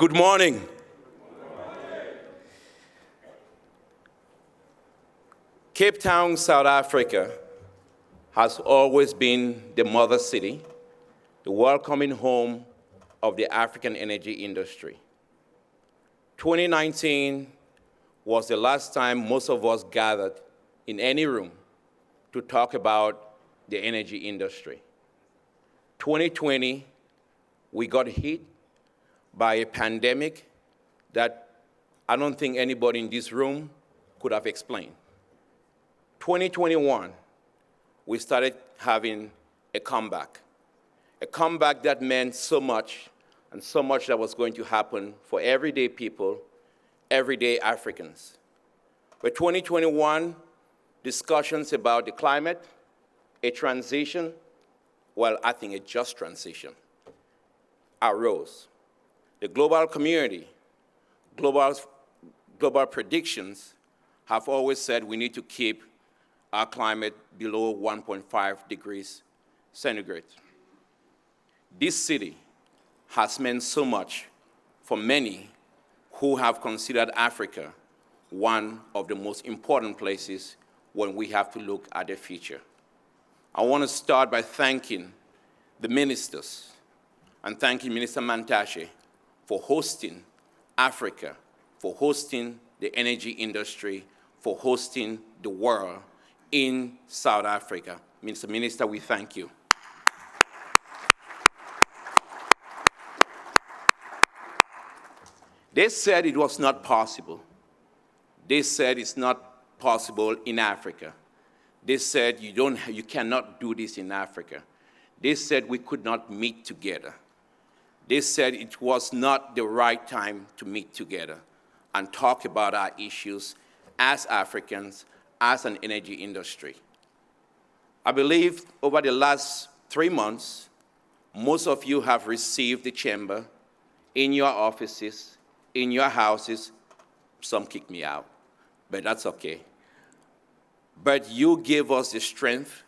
Good morning. Cape Town, South Africa has always been the mother city, the welcoming home of the African energy industry. 2019 was the last time most of us gathered in any room to talk about the energy industry. 2020, we got hit by a pandemic that I don't think anybody in this room could have explained. 2021, we started having a comeback that meant so much, and so much that was going to happen for everyday people, everyday Africans. But 2021, discussions about the climate, a transition, well, I think a just transition, arose. The global community, global predictions have always said we need to keep our climate below 1.5 degrees centigrade. This city has meant so much for many who have considered Africa one of the most important places when we have to look at the future. I want to start by thanking the ministers and thanking Minister Mantashe for hosting Africa, for hosting the energy industry, for hosting the world in South Africa. Mr. Minister, we thank you. They said it was not possible. They said it's not possible in Africa. They said you cannot do this in Africa. They said we could not meet together. They said it was not the right time to meet together and talk about our issues as Africans, as an energy industry. I believe over the last 3 months, most of you have received the chamber in your offices, in your houses. Some kicked me out, but that's okay. But you gave us the strength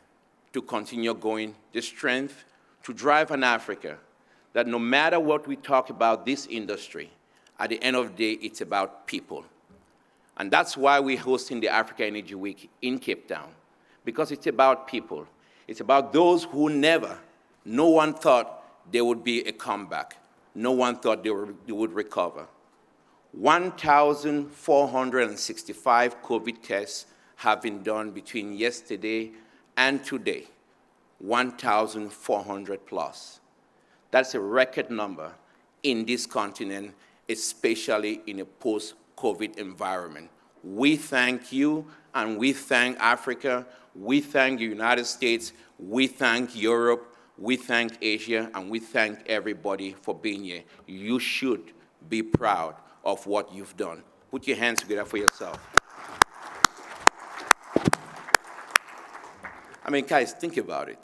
to continue going, the strength to drive an Africa that no matter what we talk about this industry, at the end of the day, it's about people. And that's why we're hosting the Africa Energy Week in Cape Town, because it's about people. It's about those who no one thought there would be a comeback. No one thought they would recover. 1,465 COVID tests have been done between yesterday and today, 1,400 plus. That's a record number in this continent, especially in a post-COVID environment. We thank you, and we thank Africa, we thank the United States, we thank Europe, we thank Asia, and we thank everybody for being here. You should be proud of what you've done. Put your hands together for yourself. I mean, guys, think about it.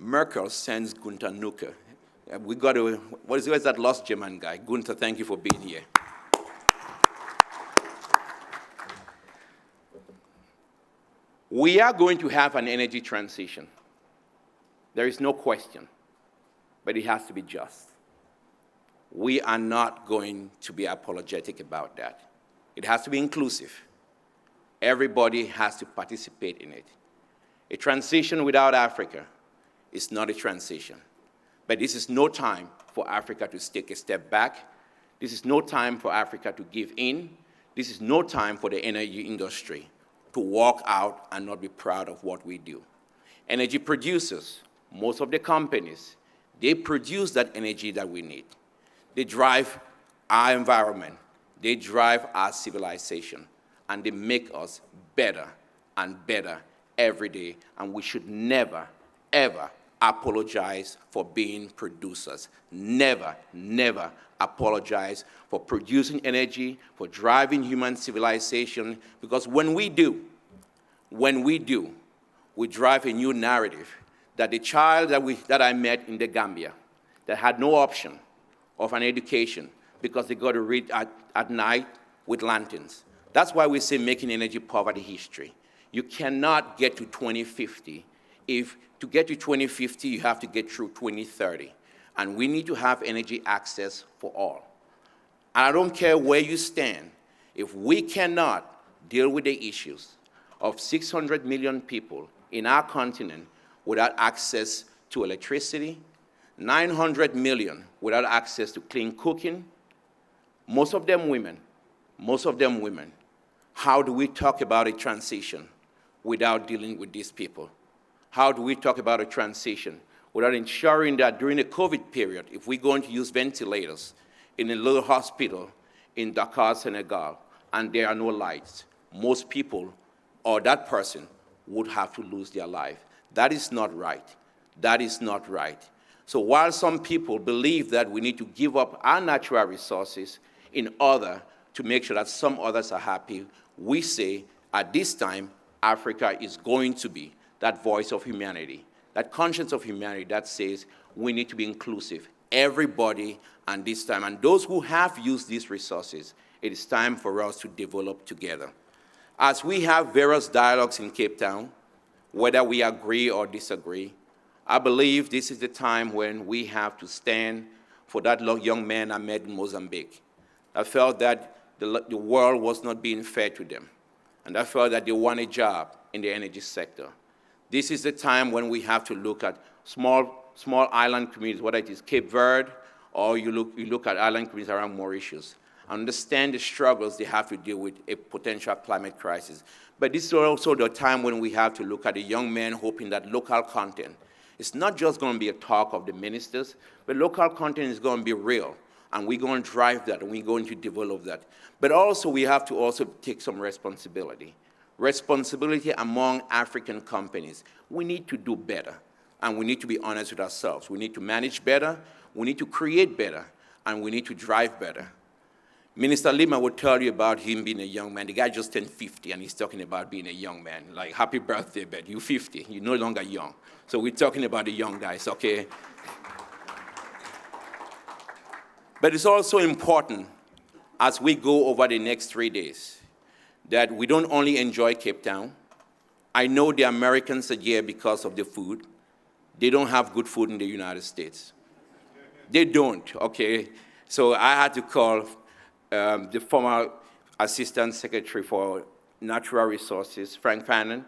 Merkel sends Gunther Nuke. We got to, where's that lost German guy? Gunther, thank you for being here. We are going to have an energy transition. There is no question, but it has to be just. We are not going to be apologetic about that. It has to be inclusive. Everybody has to participate in it. A transition without Africa is not a transition. But this is no time for Africa to take a step back. This is no time for Africa to give in. This is no time for the energy industry to walk out and not be proud of what we do. Energy producers, most of the companies, they produce that energy that we need. They drive our environment. They drive our civilization. And they make us better and better every day. And we should never, ever apologize for being producers. Never, never apologize for producing energy, for driving human civilization, because when we do, we drive a new narrative that the child that I met in the Gambia that had no option of an education because they got to read at night with lanterns. That's why we say making energy poverty history. You cannot get to 2050 if to get to 2050, you have to get through 2030. And we need to have energy access for all. And I don't care where you stand, if we cannot deal with the issues of 600 million people in our continent without access to electricity, 900 million without access to clean cooking, most of them women, how do we talk about a transition without dealing with these people? How do we talk about a transition without ensuring that during the COVID period, if we're going to use ventilators in a little hospital in Dakar, Senegal, and there are no lights, most people or that person would have to lose their life. That is not right. That is not right. So while some people believe that we need to give up our natural resources in order to make sure that some others are happy, we say at this time, Africa is going to be that voice of humanity, that conscience of humanity that says we need to be inclusive, everybody, and this time. And those who have used these resources, it is time for us to develop together. As we have various dialogues in Cape Town, whether we agree or disagree, I believe this is the time when we have to stand for that young man I met in Mozambique. I felt that the world was not being fair to them, and I felt that they want a job in the energy sector. This is the time when we have to look at small island communities, whether it is Cape Verde or you look at island communities around Mauritius. Understand the struggles they have to deal with a potential climate crisis. But this is also the time when we have to look at the young men hoping that local content, it's not just going to be a talk of the ministers, but local content is going to be real. And we're going to drive that, and we're going to develop that. But also, we have to also take some responsibility. Responsibility among African companies. We need to do better, and we need to be honest with ourselves. We need to manage better, we need to create better, and we need to drive better. Minister Lima would tell you about him being a young man. The guy just turned 50, and he's talking about being a young man. Like, happy birthday, but you're 50. You're no longer young. So we're talking about the young guys, okay? But it's also important, as we go over the next 3 days, that we don't only enjoy Cape Town. I know the Americans are here because of the food. They don't have good food in the United States. They don't, okay? So I had to call the former Assistant Secretary for Natural Resources, Frank Fannin,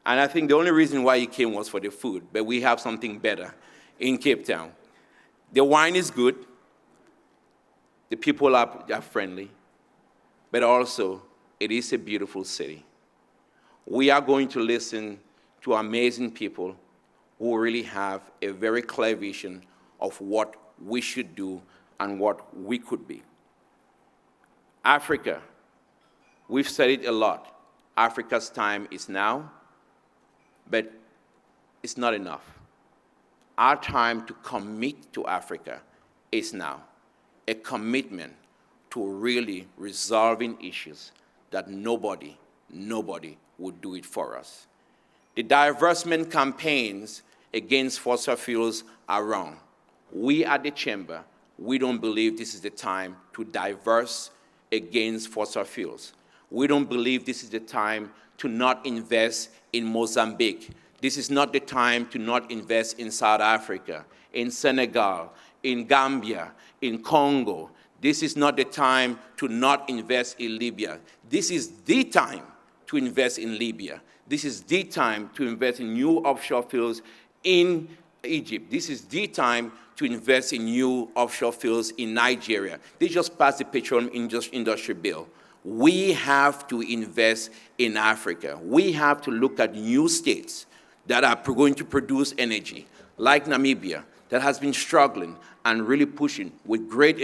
and I think the only reason why he came was for the food, but we have something better in Cape Town. The wine is good, the people are friendly, but also it is a beautiful city. We are going to listen to amazing people who really have a very clear vision of what we should do and what we could be. Africa, we've said it a lot. Africa's time is now, but it's not enough. Our time to commit to Africa is now. A commitment to really resolving issues that nobody would do it for us. The divestment campaigns against fossil fuels are wrong. We at the Chamber, we don't believe this is the time to divest against fossil fuels. We don't believe this is the time to not invest in Mozambique. This is not the time to not invest in South Africa, in Senegal, in Gambia, in Congo. This is not the time to not invest in Libya. This is the time to invest in Libya. This is the time to invest in new offshore fields in Egypt. This is the time to invest in new offshore fields in Nigeria. They just passed the petroleum industry bill. We have to invest in Africa. We have to look at new states that are going to produce energy, like Namibia, that has been struggling and really pushing with great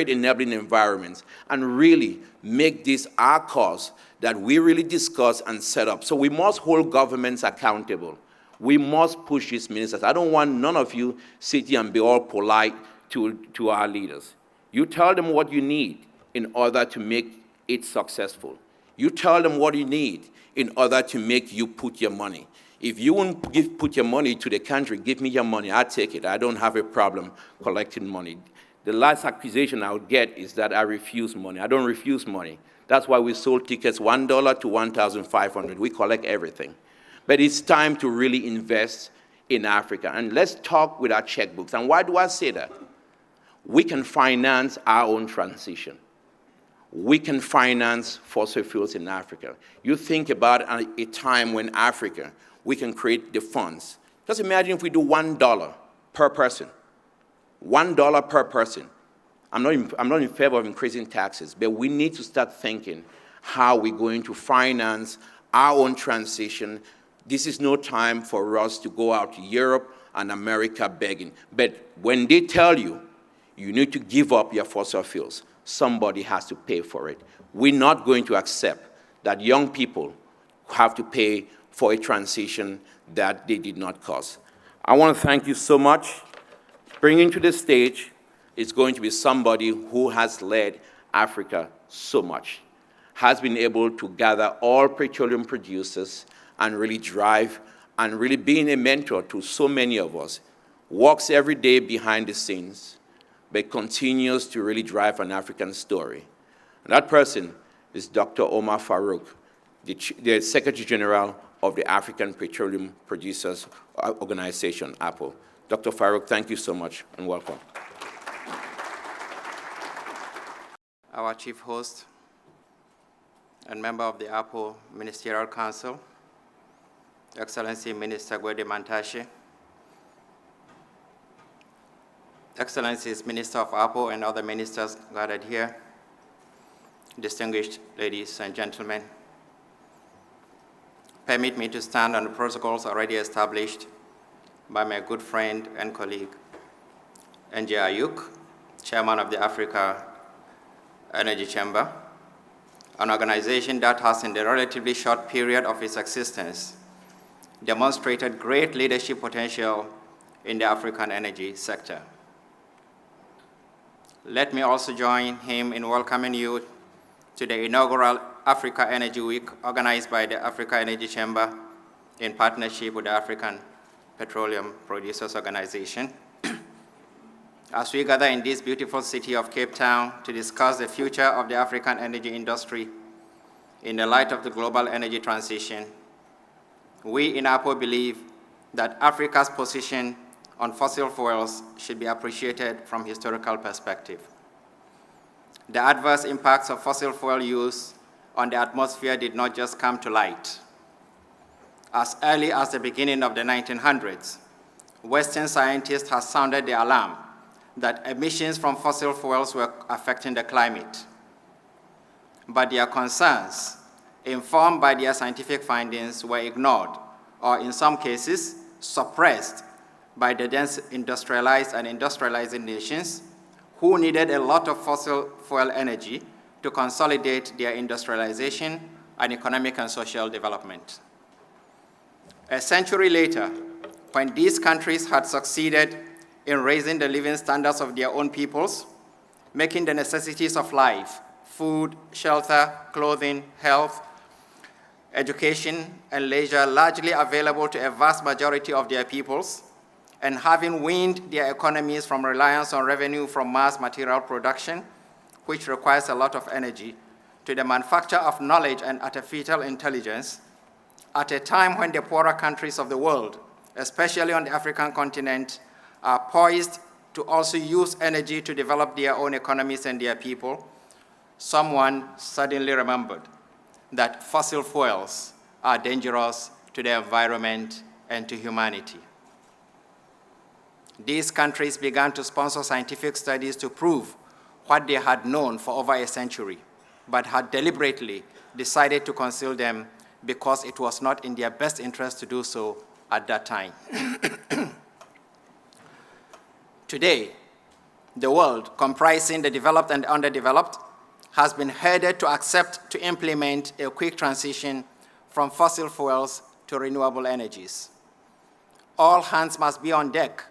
enabling environments, and really make this our cause that we really discuss and set up. So we must hold governments accountable. We must push these ministers. I don't want none of you sitting and be all polite to our leaders. You tell them what you need in order to make it successful. You tell them what you need in order to make you put your money. If you won't put your money to the country, give me your money, I'll take it. I don't have a problem collecting money. The last accusation I would get is that I refuse money. I don't refuse money. That's why we sold tickets $1 to $1,500. We collect everything. But it's time to really invest in Africa. And let's talk with our checkbooks. And why do I say that? we can finance our own transition. We can finance fossil fuels in Africa. You think about a time when Africa, we can create the funds. Just imagine if we do $1 per person. $1 per person. I'm not in favor of increasing taxes, but we need to start thinking how we're going to finance our own transition. This is no time for us to go out to Europe and America begging. But when they tell you, you need to give up your fossil fuels, somebody has to pay for it. We're not going to accept that young people have to pay for a transition that they did not cause. I want to thank you so much. Bringing to the stage is going to be somebody who has led Africa so much, has been able to gather all petroleum producers and really drive and really being a mentor to so many of us, works every day behind the scenes, but continues to really drive an African story. And that person is Dr. Omar Farouk, the Secretary General of the African Petroleum Producers Organization, APO. Dr. Farouk, thank you so much and welcome. Our chief host and member of the APO Ministerial Council, Excellency Minister Gwede Mantashe, Excellencies Minister of APO and other ministers gathered here, distinguished ladies and gentlemen, permit me to stand on the protocols already established by my good friend and colleague, Nj Ayuk, Chairman of the Africa Energy Chamber, an organization that has, in the relatively short period of its existence, demonstrated great leadership potential in the African energy sector. Let me also join him in welcoming you to the inaugural Africa Energy Week organized by the Africa Energy Chamber in partnership with the African Petroleum Producers Organization. As we gather in this beautiful city of Cape Town to discuss the future of the African energy industry in the light of the global energy transition, we in APO believe that Africa's position on fossil fuels should be appreciated from historical perspective. The adverse impacts of fossil fuel use on the atmosphere did not just come to light. As early as the beginning of the 1900s, Western scientists have sounded the alarm that emissions from fossil fuels were affecting the climate. But their concerns, informed by their scientific findings, were ignored, or in some cases, suppressed by the dense industrialized and industrializing nations who needed a lot of fossil fuel energy to consolidate their industrialization and economic and social development. A century later, when these countries had succeeded in raising the living standards of their own peoples, making the necessities of life, food, shelter, clothing, health, education, and leisure largely available to a vast majority of their peoples, and having weaned their economies from reliance on revenue from mass material production, which requires a lot of energy, to the manufacture of knowledge and artificial intelligence, at a time when the poorer countries of the world, especially on the African continent, are poised to also use energy to develop their own economies and their people, someone suddenly remembered that fossil fuels are dangerous to the environment and to humanity. These countries began to sponsor scientific studies to prove what they had known for over a century, but had deliberately decided to conceal them because it was not in their best interest to do so at that time. Today, the world, comprising the developed and underdeveloped, has been headed to accept to implement a quick transition from fossil fuels to renewable energies. All hands must be on deck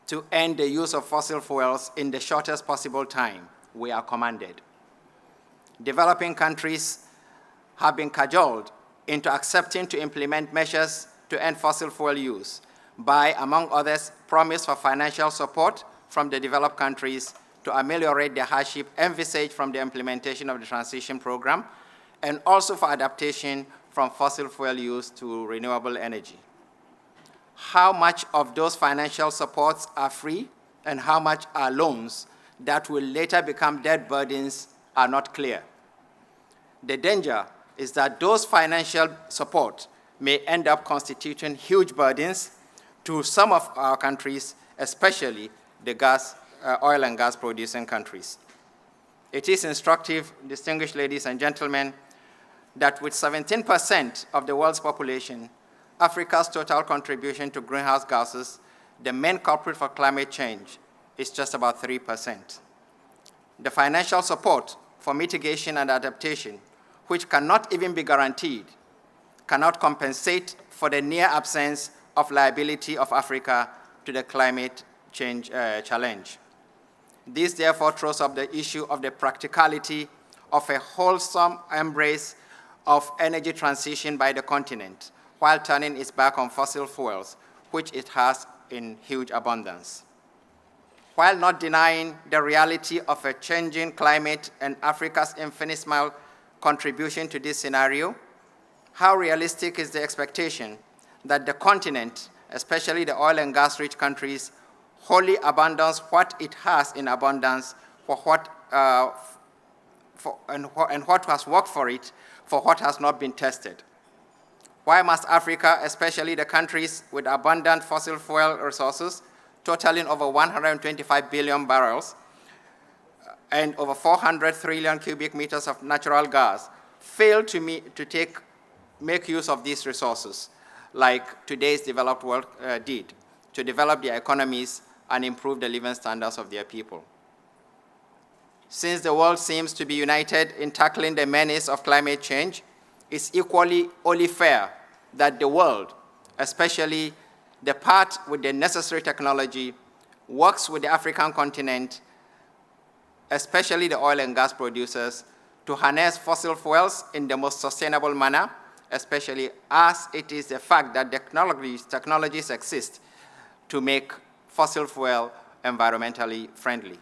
to end the use of fossil fuels in the shortest possible time, we are commanded. Developing countries have been cajoled into accepting to implement measures to end fossil fuel use by, among others, promise for financial support from the developed countries to ameliorate the hardship envisaged from the implementation of the transition program, and also for adaptation from fossil fuel use to renewable energy. How much of those financial supports are free and how much are loans that will later become debt burdens are not clear. The danger is that those financial support may end up constituting huge burdens to some of our countries, especially the oil and gas producing countries. It is instructive, distinguished ladies and gentlemen, that with 17% of the world's population, Africa's total contribution to greenhouse gases, the main culprit for climate change, is just about 3%. The financial support for mitigation and adaptation, which cannot even be guaranteed, cannot compensate for the near absence of liability of Africa to the climate change challenge. This therefore throws up the issue of the practicality of a wholesome embrace of energy transition by the continent, while turning its back on fossil fuels, which it has in huge abundance. While not denying the reality of a changing climate and Africa's infinitesimal contribution to this scenario, how realistic is the expectation that the continent, especially the oil and gas-rich countries, wholly abandons what it has in abundance and what has worked for it for what has not been tested? Why must Africa, especially the countries with abundant fossil fuel resources, totaling over 125 billion barrels and over 400 trillion cubic meters of natural gas, fail to make use of these resources, like today's developed world did, to develop their economies and improve the living standards of their people? Since the world seems to be united in tackling the menace of climate change, it's equally only fair that the world, especially the part with the necessary technology, works with the African continent, especially the oil and gas producers, to harness fossil fuels in the most sustainable manner, especially as it is a fact that technologies exist to make fossil fuel environmentally friendly.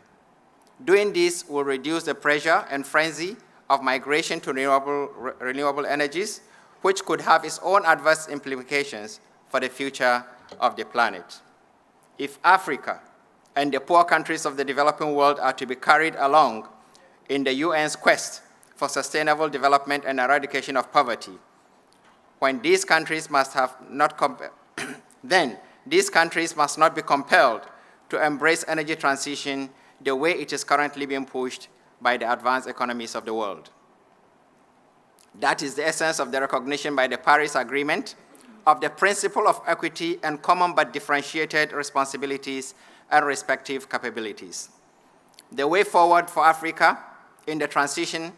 Doing this will reduce the pressure and frenzy of migration to renewable energies, which could have its own adverse implications for the future of the planet. If Africa and the poor countries of the developing world are to be carried along in the UN's quest for sustainable development and eradication of poverty, when these countries must then these countries must not be compelled to embrace energy transition the way it is currently being pushed by the advanced economies of the world. That is the essence of the recognition by the Paris Agreement of the principle of equity and common but differentiated responsibilities and respective capabilities. The way forward for Africa in the transition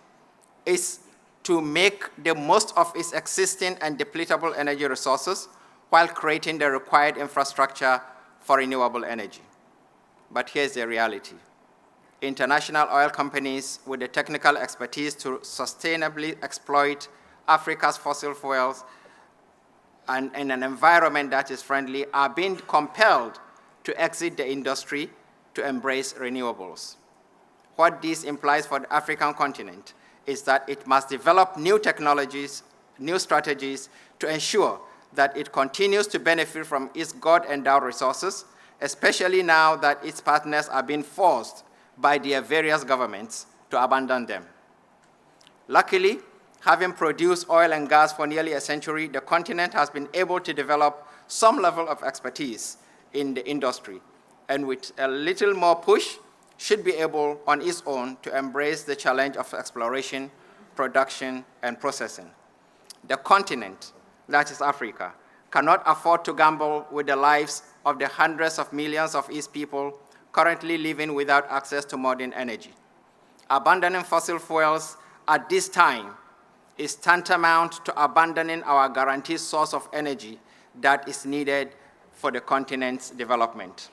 is to make the most of its existing and depletable energy resources while creating the required infrastructure for renewable energy. But here's the reality. International oil companies with the technical expertise to sustainably exploit Africa's fossil fuels and in an environment that is friendly are being compelled to exit the industry to embrace renewables. What this implies for the African continent is that it must develop new technologies, new strategies to ensure that it continues to benefit from its God-endowed resources, especially now that its partners are being forced by their various governments to abandon them. Luckily, having produced oil and gas for nearly a century, the continent has been able to develop some level of expertise in the industry, and with a little more push, should be able on its own to embrace the challenge of exploration, production, and processing. The continent, that is Africa, cannot afford to gamble with the lives of the hundreds of millions of its people currently living without access to modern energy. Abandoning fossil fuels at this time is tantamount to abandoning our guaranteed source of energy that is needed for the continent's development.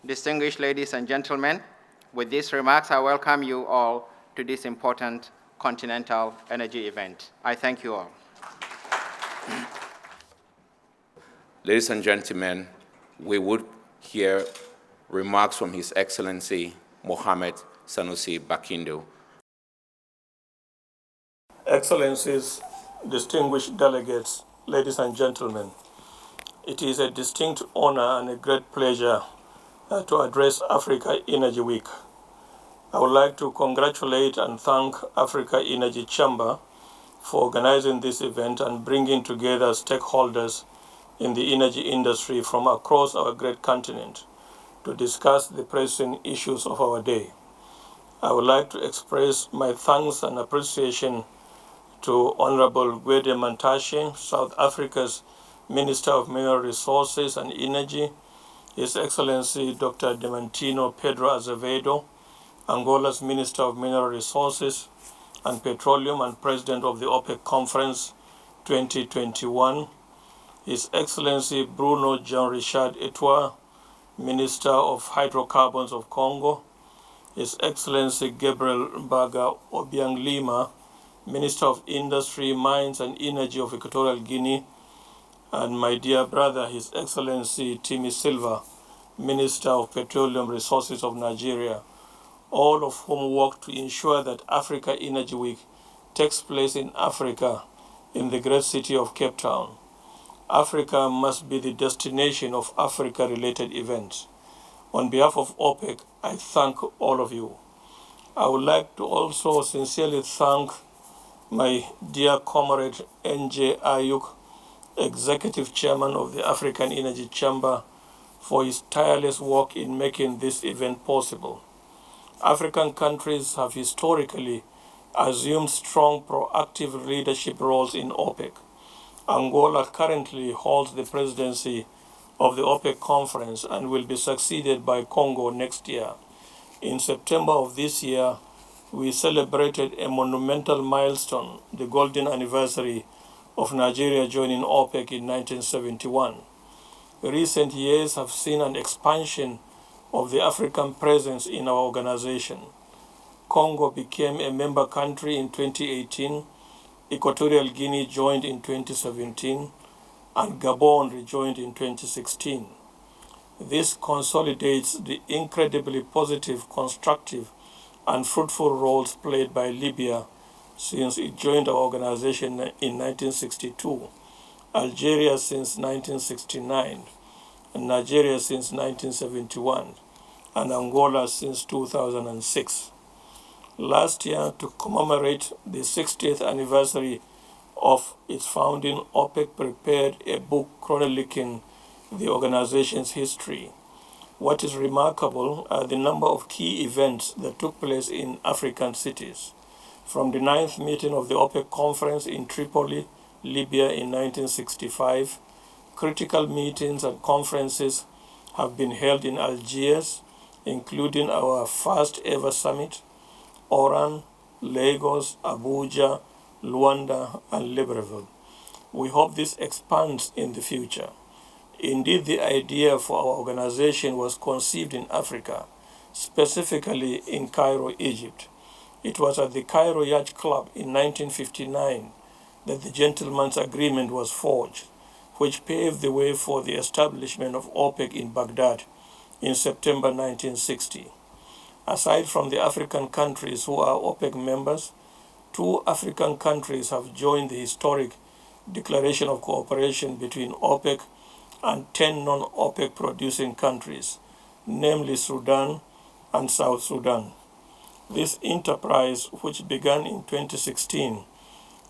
Distinguished ladies and gentlemen, with these remarks, I welcome you all to this important continental energy event. I thank you all. Ladies and gentlemen, we would hear remarks from His Excellency Mohamed Sanusi Bakindo. Excellencies, distinguished delegates, ladies and gentlemen, it is a distinct honor and a great pleasure to address Africa Energy Week. I would like to congratulate and thank Africa Energy Chamber for organizing this event and bringing together stakeholders in the energy industry from across our great continent to discuss the pressing issues of our day. I would like to express my thanks and appreciation to Honorable Gwede Mantashe, South Africa's Minister of Mineral Resources and Energy, His Excellency Dr. Demantino Pedro Azevedo, Angola's Minister of Mineral Resources and Petroleum and President of the OPEC Conference 2021, His Excellency Bruno Jean-Richard Etwa, Minister of Hydrocarbons of Congo, His Excellency Gabriel Mbaga Obiang Lima, Minister of Industry, Mines and Energy of Equatorial Guinea, and my dear brother, His Excellency Timi Silva, Minister of Petroleum Resources of Nigeria, all of whom work to ensure that Africa Energy Week takes place in Africa, in the great city of Cape Town. Africa must be the destination of Africa-related events. On behalf of OPEC, I thank all of you. I would like to also sincerely thank my dear comrade N.J. Ayuk, Executive Chairman of the African Energy Chamber, for his tireless work in making this event possible. African countries have historically assumed strong proactive leadership roles in OPEC. Angola currently holds the presidency of the OPEC conference and will be succeeded by Congo next year. In September of this year, we celebrated a monumental milestone, the golden anniversary of Nigeria joining OPEC in 1971. Recent years have seen an expansion of the African presence in our organization. Congo became a member country in 2018, Equatorial Guinea joined in 2017, and Gabon rejoined in 2016. This consolidates the incredibly positive, constructive, and fruitful roles played by Libya since it joined our organization in 1962, Algeria since 1969, and Nigeria since 1971, and Angola since 2006. Last year, to commemorate the 60th anniversary of its founding, OPEC prepared a book chronicling the organization's history. What is remarkable are the number of key events that took place in African cities. From the 9th meeting of the OPEC conference in Tripoli, Libya in 1965, critical meetings and conferences have been held in Algiers, including our first ever summit, Oran, Lagos, Abuja, Luanda, and Libreville. We hope this expands in the future. Indeed, the idea for our organization was conceived in Africa, specifically in Cairo, Egypt. It was at the Cairo Yacht Club in 1959 that the Gentleman's Agreement was forged, which paved the way for the establishment of OPEC in Baghdad in September 1960. Aside from the African countries who are OPEC members, 2 African countries have joined the historic Declaration of Cooperation between OPEC and 10 non-OPEC producing countries, namely Sudan and South Sudan. This enterprise, which began in 2016,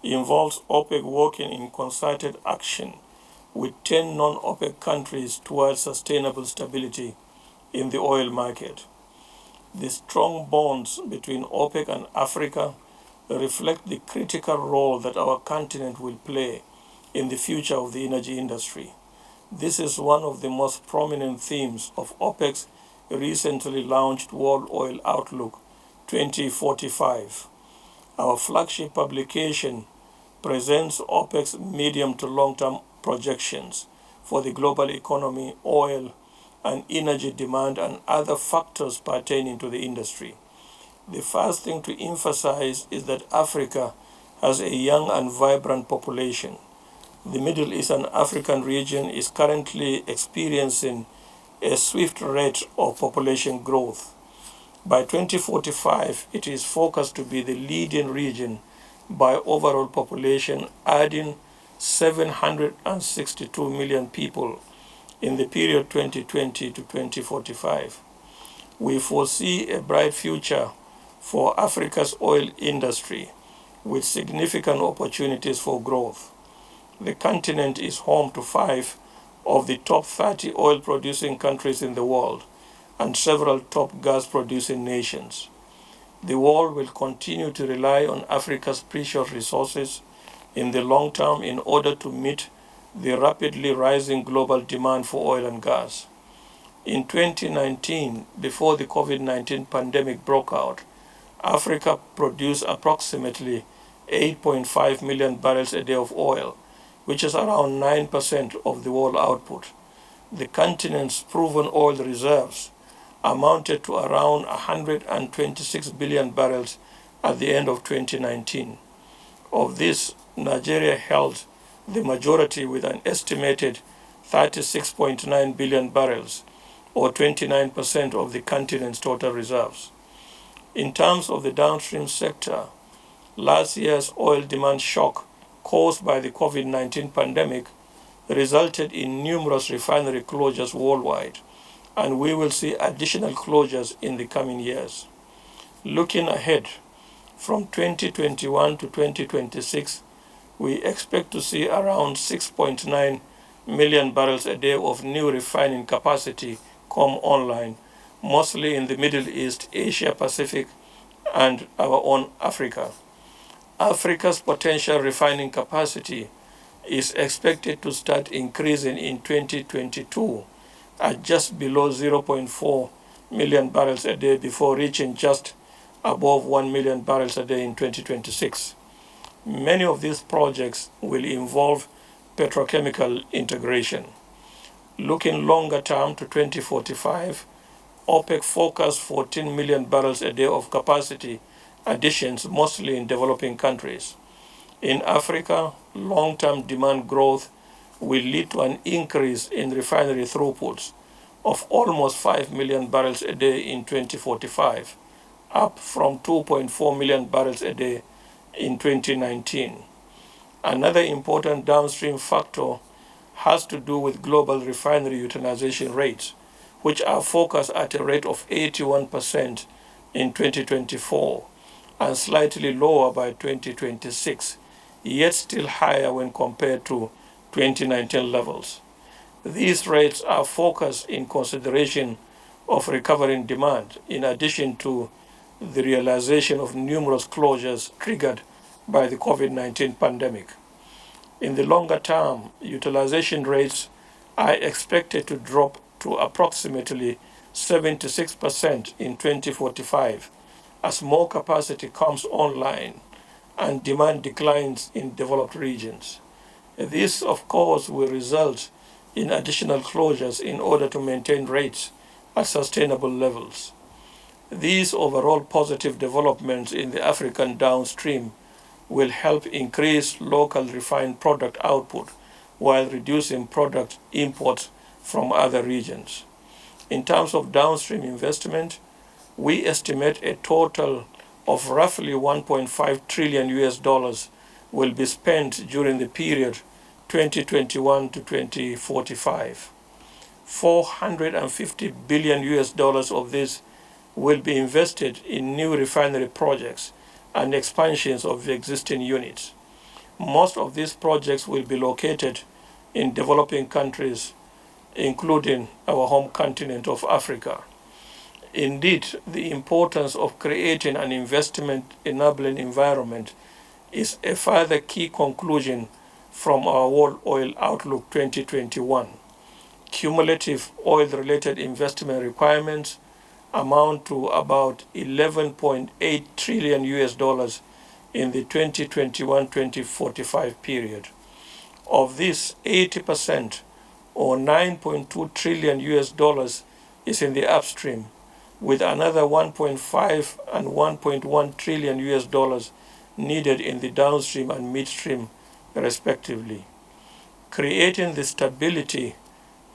involves OPEC working in concerted action with 10 non-OPEC countries towards sustainable stability in the oil market. The strong bonds between OPEC and Africa reflect the critical role that our continent will play in the future of the energy industry. This is one of the most prominent themes of OPEC's recently launched World Oil Outlook 2045. Our flagship publication presents OPEC's medium to long-term projections for the global economy, oil, and energy demand and other factors pertaining to the industry. The first thing to emphasize is that Africa has a young and vibrant population. The Middle East and African region is currently experiencing a swift rate of population growth. By 2045, it is forecast to be the leading region by overall population, adding 762 million people in the period 2020 to 2045. We foresee a bright future for Africa's oil industry, with significant opportunities for growth. The continent is home to 5 of the top 30 oil-producing countries in the world and several top gas-producing nations. The world will continue to rely on Africa's precious resources in the long term in order to meet the rapidly rising global demand for oil and gas. In 2019, before the COVID-19 pandemic broke out, Africa produced approximately 8.5 million barrels a day of oil, which is around 9% of the world output. The continent's proven oil reserves amounted to around 126 billion barrels at the end of 2019. Of this, Nigeria held the majority with an estimated 36.9 billion barrels, or 29% of the continent's total reserves. In terms of the downstream sector, last year's oil demand shock caused by the COVID-19 pandemic resulted in numerous refinery closures worldwide, and we will see additional closures in the coming years. Looking ahead, from 2021 to 2026, we expect to see around 6.9 million barrels a day of new refining capacity come online, mostly in the Middle East, Asia Pacific, and our own Africa. Africa's potential refining capacity is expected to start increasing in 2022 at just below 0.4 million barrels a day before reaching just above 1 million barrels a day in 2026. Many of these projects will involve petrochemical integration. Looking longer term to 2045, OPEC forecasts 14 million barrels a day of capacity additions, mostly in developing countries. In Africa, long-term demand growth will lead to an increase in refinery throughputs of almost 5 million barrels a day in 2045, up from 2.4 million barrels a day in 2019. Another important downstream factor has to do with global refinery utilization rates, which are forecast at a rate of 81% in 2024 and slightly lower by 2026, yet still higher when compared to 2019 levels. These rates are forecast in consideration of recovering demand, in addition to the realization of numerous closures triggered by the COVID-19 pandemic. In the longer term, utilization rates are expected to drop to approximately 76% in 2045 as more capacity comes online and demand declines in developed regions. This, of course, will result in additional closures in order to maintain rates at sustainable levels. These overall positive developments in the African downstream will help increase local refined product output while reducing product imports from other regions. In terms of downstream investment, we estimate a total of roughly $1.5 trillion will be spent during the period 2021 to 2045. $450 billion of this will be invested in new refinery projects and expansions of the existing units. Most of these projects will be located in developing countries, including our home continent of Africa. Indeed, the importance of creating an investment-enabling environment is a further key conclusion from our World Oil Outlook 2021. Cumulative oil-related investment requirements amount to about $11.8 trillion in the 2021-2045 period. Of this, 80% or $9.2 trillion is in the upstream, with another 1.5 and $1.1 trillion needed in the downstream and midstream, respectively. Creating the stability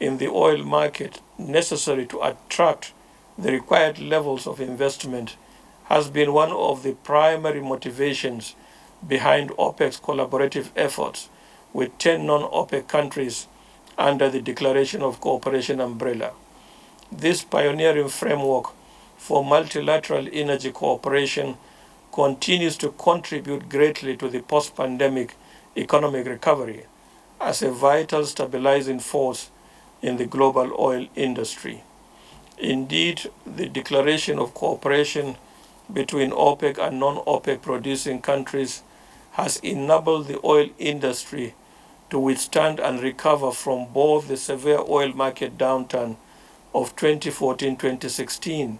in the oil market necessary to attract the required levels of investment has been one of the primary motivations behind OPEC's collaborative efforts with 10 non-OPEC countries under the Declaration of Cooperation umbrella. This pioneering framework for multilateral energy cooperation continues to contribute greatly to the post-pandemic economic recovery as a vital stabilizing force in the global oil industry. Indeed, the declaration of cooperation between OPEC and non-OPEC producing countries has enabled the oil industry to withstand and recover from both the severe oil market downturn of 2014-2016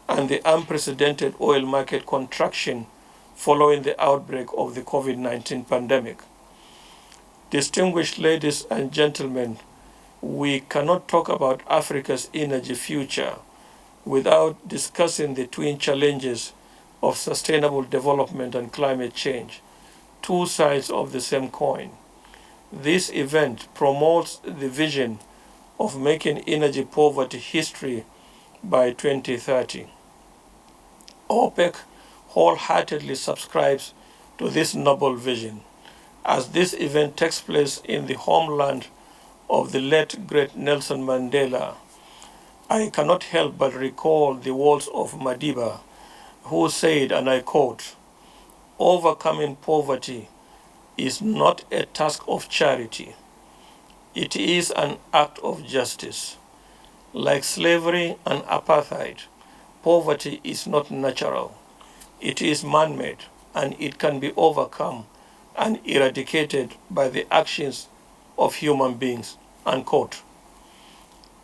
and the unprecedented oil market contraction following the outbreak of the COVID-19 pandemic. Distinguished ladies and gentlemen, we cannot talk about Africa's energy future without discussing the twin challenges of sustainable development and climate change, two sides of the same coin. This event promotes the vision of making energy poverty history by 2030. OPEC wholeheartedly subscribes to this noble vision. As this event takes place in the homeland of the late great Nelson Mandela, I cannot help but recall the words of Madiba, who said, and I quote, "Overcoming poverty is not a task of charity. It is an act of justice. Like slavery and apartheid, poverty is not natural. It is man-made, and it can be overcome and eradicated by the actions of human beings," unquote.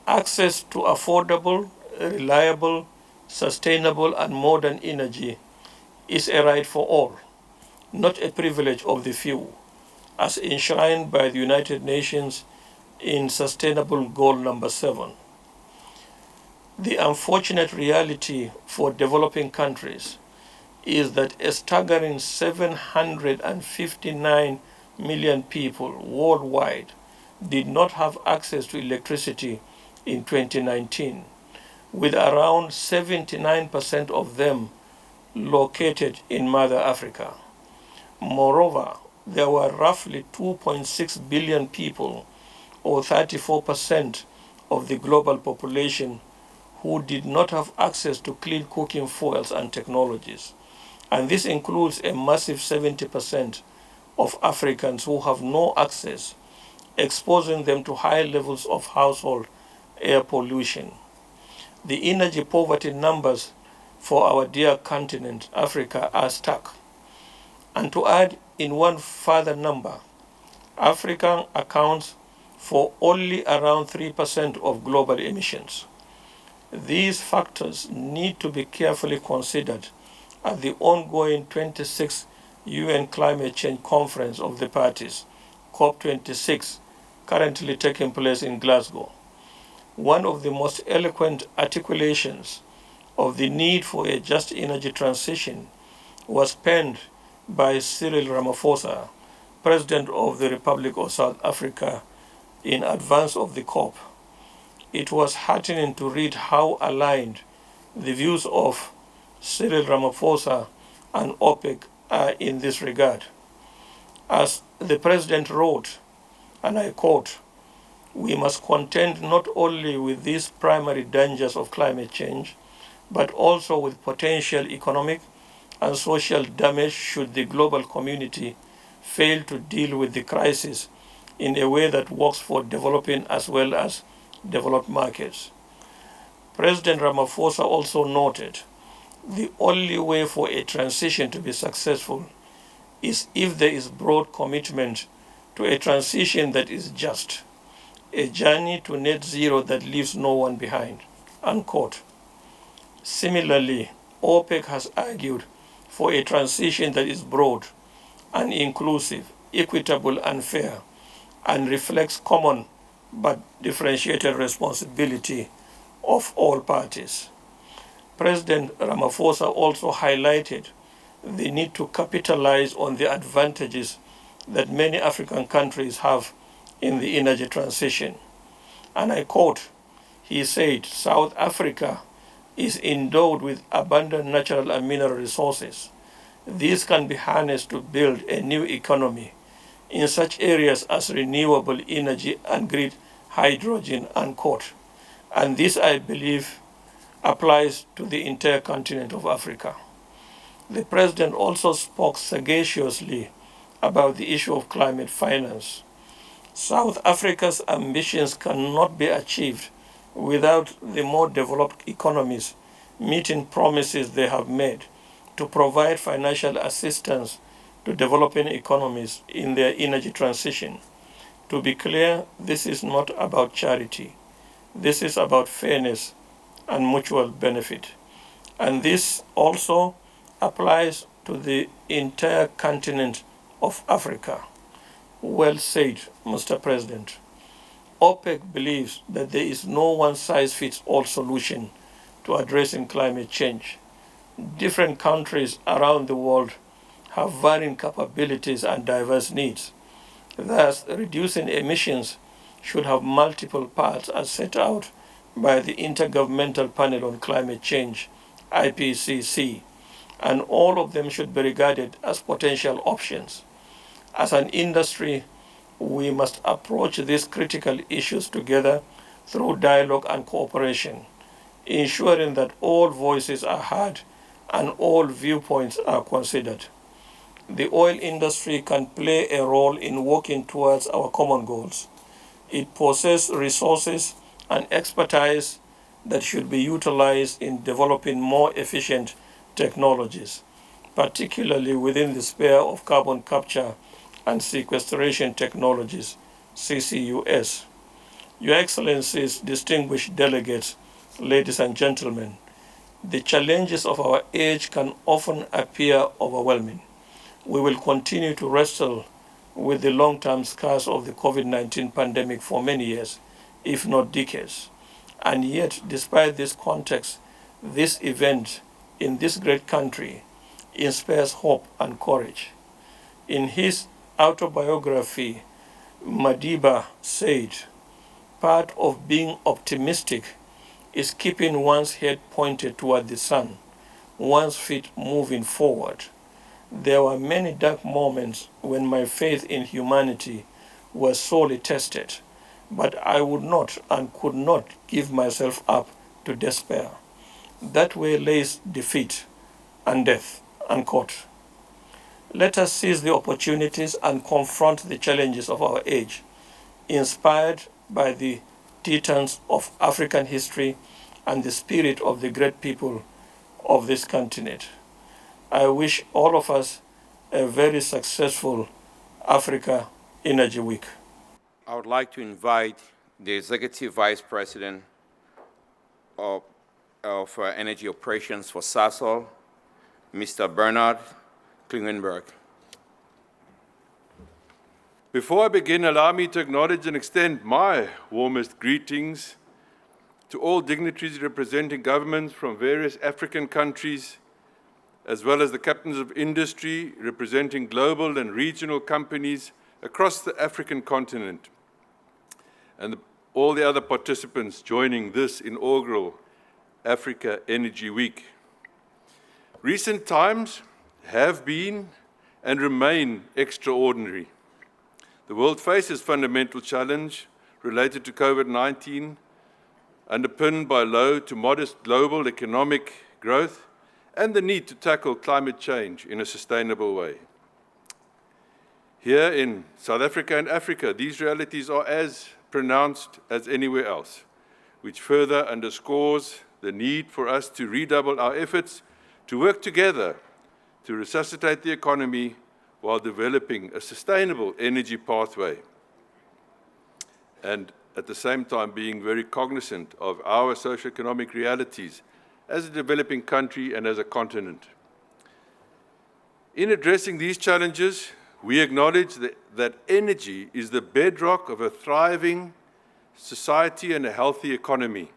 Access to affordable, reliable, sustainable, and modern energy is a right for all, not a privilege of the few, as enshrined by the United Nations in Sustainable Goal number 7. The unfortunate reality for developing countries is that a staggering 759 million people worldwide did not have access to electricity in 2019, with around 79% of them located in Mother Africa. Moreover, there were roughly 2.6 billion people, or 34% of the global population, who did not have access to clean cooking fuels and technologies. And this includes a massive 70% of Africans who have no access, exposing them to high levels of household air pollution. The energy poverty numbers for our dear continent, Africa, are stark. And to add in one further number, Africa accounts for only around 3% of global emissions. These factors need to be carefully considered at the ongoing 26th UN Climate Change Conference of the Parties, COP26, currently taking place in Glasgow. One of the most eloquent articulations of the need for a just energy transition was penned by Cyril Ramaphosa, President of the Republic of South Africa, in advance of the COP. It was heartening to read how aligned the views of Cyril Ramaphosa and OPEC are in this regard. As the President wrote, and I quote, "We must contend not only with these primary dangers of climate change, but also with potential economic and social damage should the global community fail to deal with the crisis in a way that works for developing as well as developed markets." President Ramaphosa also noted, "The only way for a transition to be successful is if there is broad commitment to a transition that is just, a journey to net zero that leaves no one behind," unquote. Similarly, OPEC has argued for a transition that is broad and inclusive, equitable and fair, and reflects common but differentiated responsibility of all parties. President Ramaphosa also highlighted the need to capitalize on the advantages that many African countries have in the energy transition. And I quote, he said, "South Africa is endowed with abundant natural and mineral resources. These can be harnessed to build a new economy in such areas as renewable energy and green hydrogen," unquote. And this, I believe, applies to the entire continent of Africa. The President also spoke sagaciously about the issue of climate finance. South Africa's ambitions cannot be achieved without the more developed economies meeting promises they have made to provide financial assistance to developing economies in their energy transition. To be clear, this is not about charity. This is about fairness and mutual benefit. And this also applies to the entire continent of Africa. Well said, Mr. President. OPEC believes that there is no one-size-fits-all solution to addressing climate change. Different countries around the world have varying capabilities and diverse needs. Thus, reducing emissions should have multiple parts as set out by the Intergovernmental Panel on Climate Change, IPCC, and all of them should be regarded as potential options. As an industry, we must approach these critical issues together through dialogue and cooperation, ensuring that all voices are heard and all viewpoints are considered. The oil industry can play a role in working towards our common goals. It possesses resources and expertise that should be utilized in developing more efficient technologies, particularly within the sphere of carbon capture and sequestration technologies, CCUS. Your Excellencies, distinguished delegates, ladies and gentlemen, the challenges of our age can often appear overwhelming. We will continue to wrestle with the long-term scars of the COVID-19 pandemic for many years, if not decades. And yet, despite this context, this event in this great country inspires hope and courage. In his autobiography, Madiba said, "Part of being optimistic is keeping one's head pointed toward the sun, one's feet moving forward. There were many dark moments when my faith in humanity was sorely tested, but I would not and could not give myself up to despair. That way lays defeat and death." Unquote. Let us seize the opportunities and confront the challenges of our age, inspired by the titans of African history and the spirit of the great people of this continent. I wish all of us a very successful Africa Energy Week. I would like to invite the Executive Vice President of Energy Operations for Sasol, Mr. Bernard Klingenberg. Before I begin, allow me to acknowledge and extend my warmest greetings to all dignitaries representing governments from various African countries, as well as the captains of industry representing global and regional companies across the African continent, and all the other participants joining this inaugural Africa Energy Week. Recent times have been and remain extraordinary. The world faces fundamental challenge related to COVID-19, underpinned by low to modest global economic growth and the need to tackle climate change in a sustainable way. Here in South Africa and Africa, these realities are as pronounced as anywhere else, which further underscores the need for us to redouble our efforts to work together to resuscitate the economy while developing a sustainable energy pathway, and at the same time being very cognizant of our socioeconomic realities as a developing country and as a continent. In addressing these challenges, we acknowledge that energy is the bedrock of a thriving society and a healthy economy.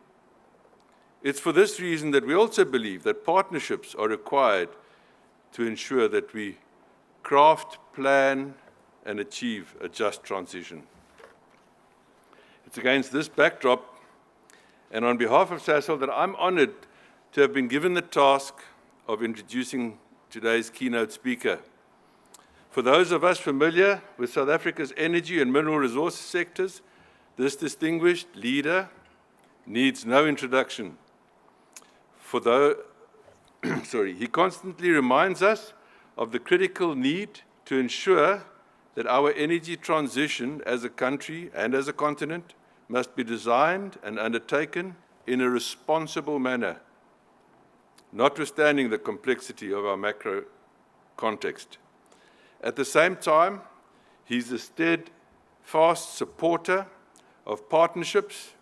It's for this reason that we also believe that partnerships are required to ensure that we craft, plan, and achieve a just transition. It's against this backdrop, and on behalf of Sasol, that I'm honored to have been given the task of introducing today's keynote speaker. For those of us familiar with South Africa's energy and mineral resources sectors, this distinguished leader needs no introduction. he constantly reminds us of the critical need to ensure that our energy transition as a country and as a continent must be designed and undertaken in a responsible manner, notwithstanding the complexity of our macro context. At the same time, he's a steadfast supporter of partnerships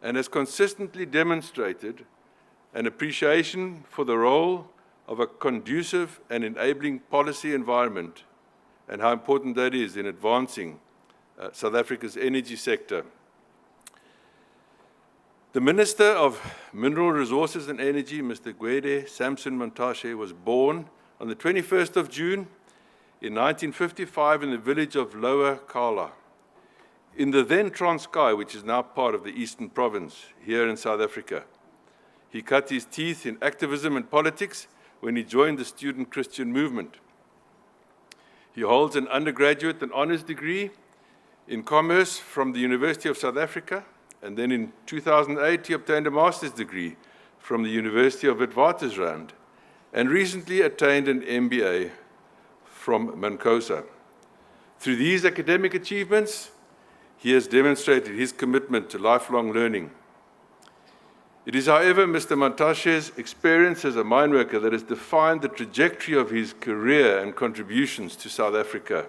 and has consistently demonstrated an appreciation for the role of a conducive and enabling policy environment and how important that is in advancing South Africa's energy sector. The Minister of Mineral Resources and Energy, Mr. Gwede Samson Mantashe, was born on the 21st of June in 1955 in the village of Lower Kala, in the then Transkei, which is now part of the Eastern Province, here in South Africa. He cut his teeth in activism and politics when he joined the student Christian movement. He holds an undergraduate and honors degree in commerce from the University of South Africa, and then in 2008 he obtained a master's degree from the University of Witwatersrand, and recently attained an MBA from Mancosa. Through these academic achievements, he has demonstrated his commitment to lifelong learning. It is, however, Mr. Mantashe's experience as a mine worker that has defined the trajectory of his career and contributions to South Africa.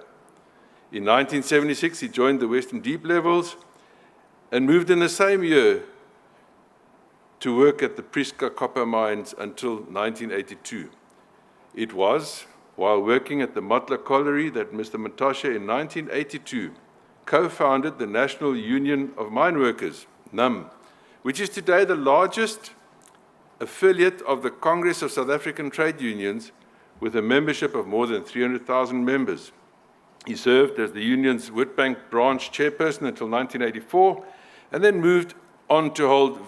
In 1976, he joined the Western Deep Levels and moved in the same year to work at the Priska copper mines until 1982. It was while working at the Matla Colliery that Mr. Mantashe in 1982 co-founded the National Union of Mine Workers, NUM, which is today the largest affiliate of the Congress of South African Trade Unions, with a membership of more than 300,000 members. He served as the union's Witbank branch chairperson until 1984, and then moved on to hold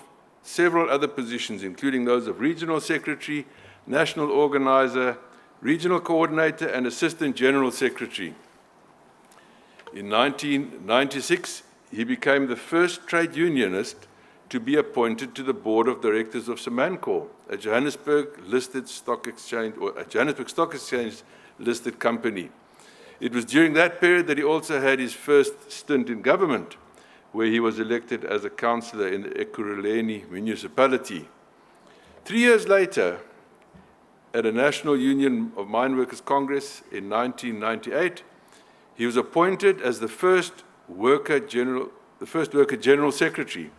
several other positions, including those of regional secretary, national organizer, regional coordinator, and assistant general secretary. In 1996, he became the first trade unionist to be appointed to the board of directors of Samancor, a Johannesburg Stock Exchange listed company. It was during that period that he also had his first stint in government, where he was elected as a councillor in the Ekurhuleni municipality. 3 years later, at a National Union of Mine Workers Congress in 1998, he was appointed as the first worker general secretary.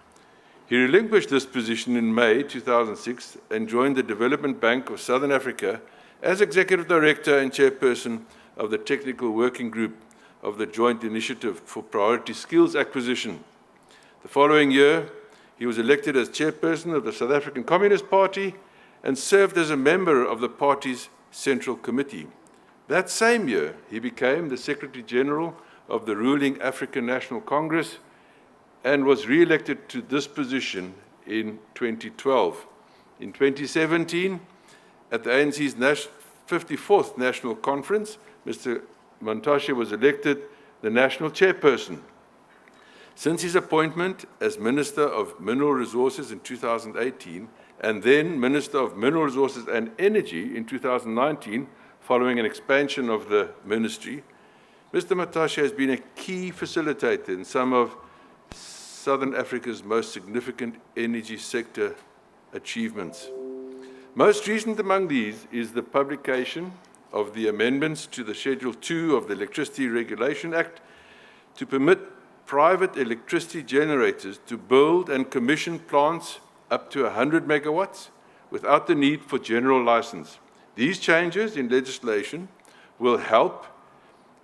He relinquished this position in May 2006 and joined the Development Bank of Southern Africa as executive director and chairperson of the Technical Working Group of the Joint Initiative for Priority Skills Acquisition. The following year, he was elected as chairperson of the South African Communist Party and served as a member of the party's Central Committee. That same year, he became the Secretary General of the ruling African National Congress and was re-elected to this position in 2012. In 2017, at the ANC's 54th National Conference, Mr. Mantashe was elected the national chairperson. Since his appointment as Minister of Mineral Resources in 2018, and then Minister of Mineral Resources and Energy in 2019, following an expansion of the ministry, Mr. Mantashe has been a key facilitator in some of Southern Africa's most significant energy sector achievements. Most recent among these is the publication of the amendments to the Schedule 2 of the Electricity Regulation Act to permit private electricity generators to build and commission plants up to 100 megawatts without the need for general license. These changes in legislation will help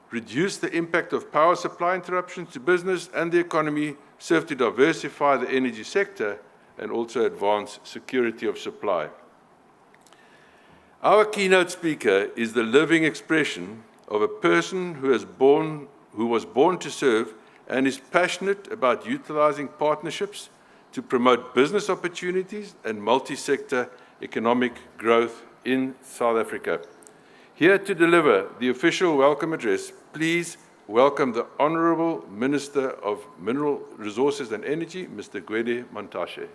reduce the impact of power supply interruptions to business and the economy, serve to diversify the energy sector, and also advance security of supply. Our keynote speaker is the living expression of a person who was born to serve and is passionate about utilizing partnerships to promote business opportunities and multi-sector economic growth in South Africa. Here to deliver the official welcome address, please welcome the Honourable Minister of Mineral Resources and Energy, Mr. Gwede Mantashe.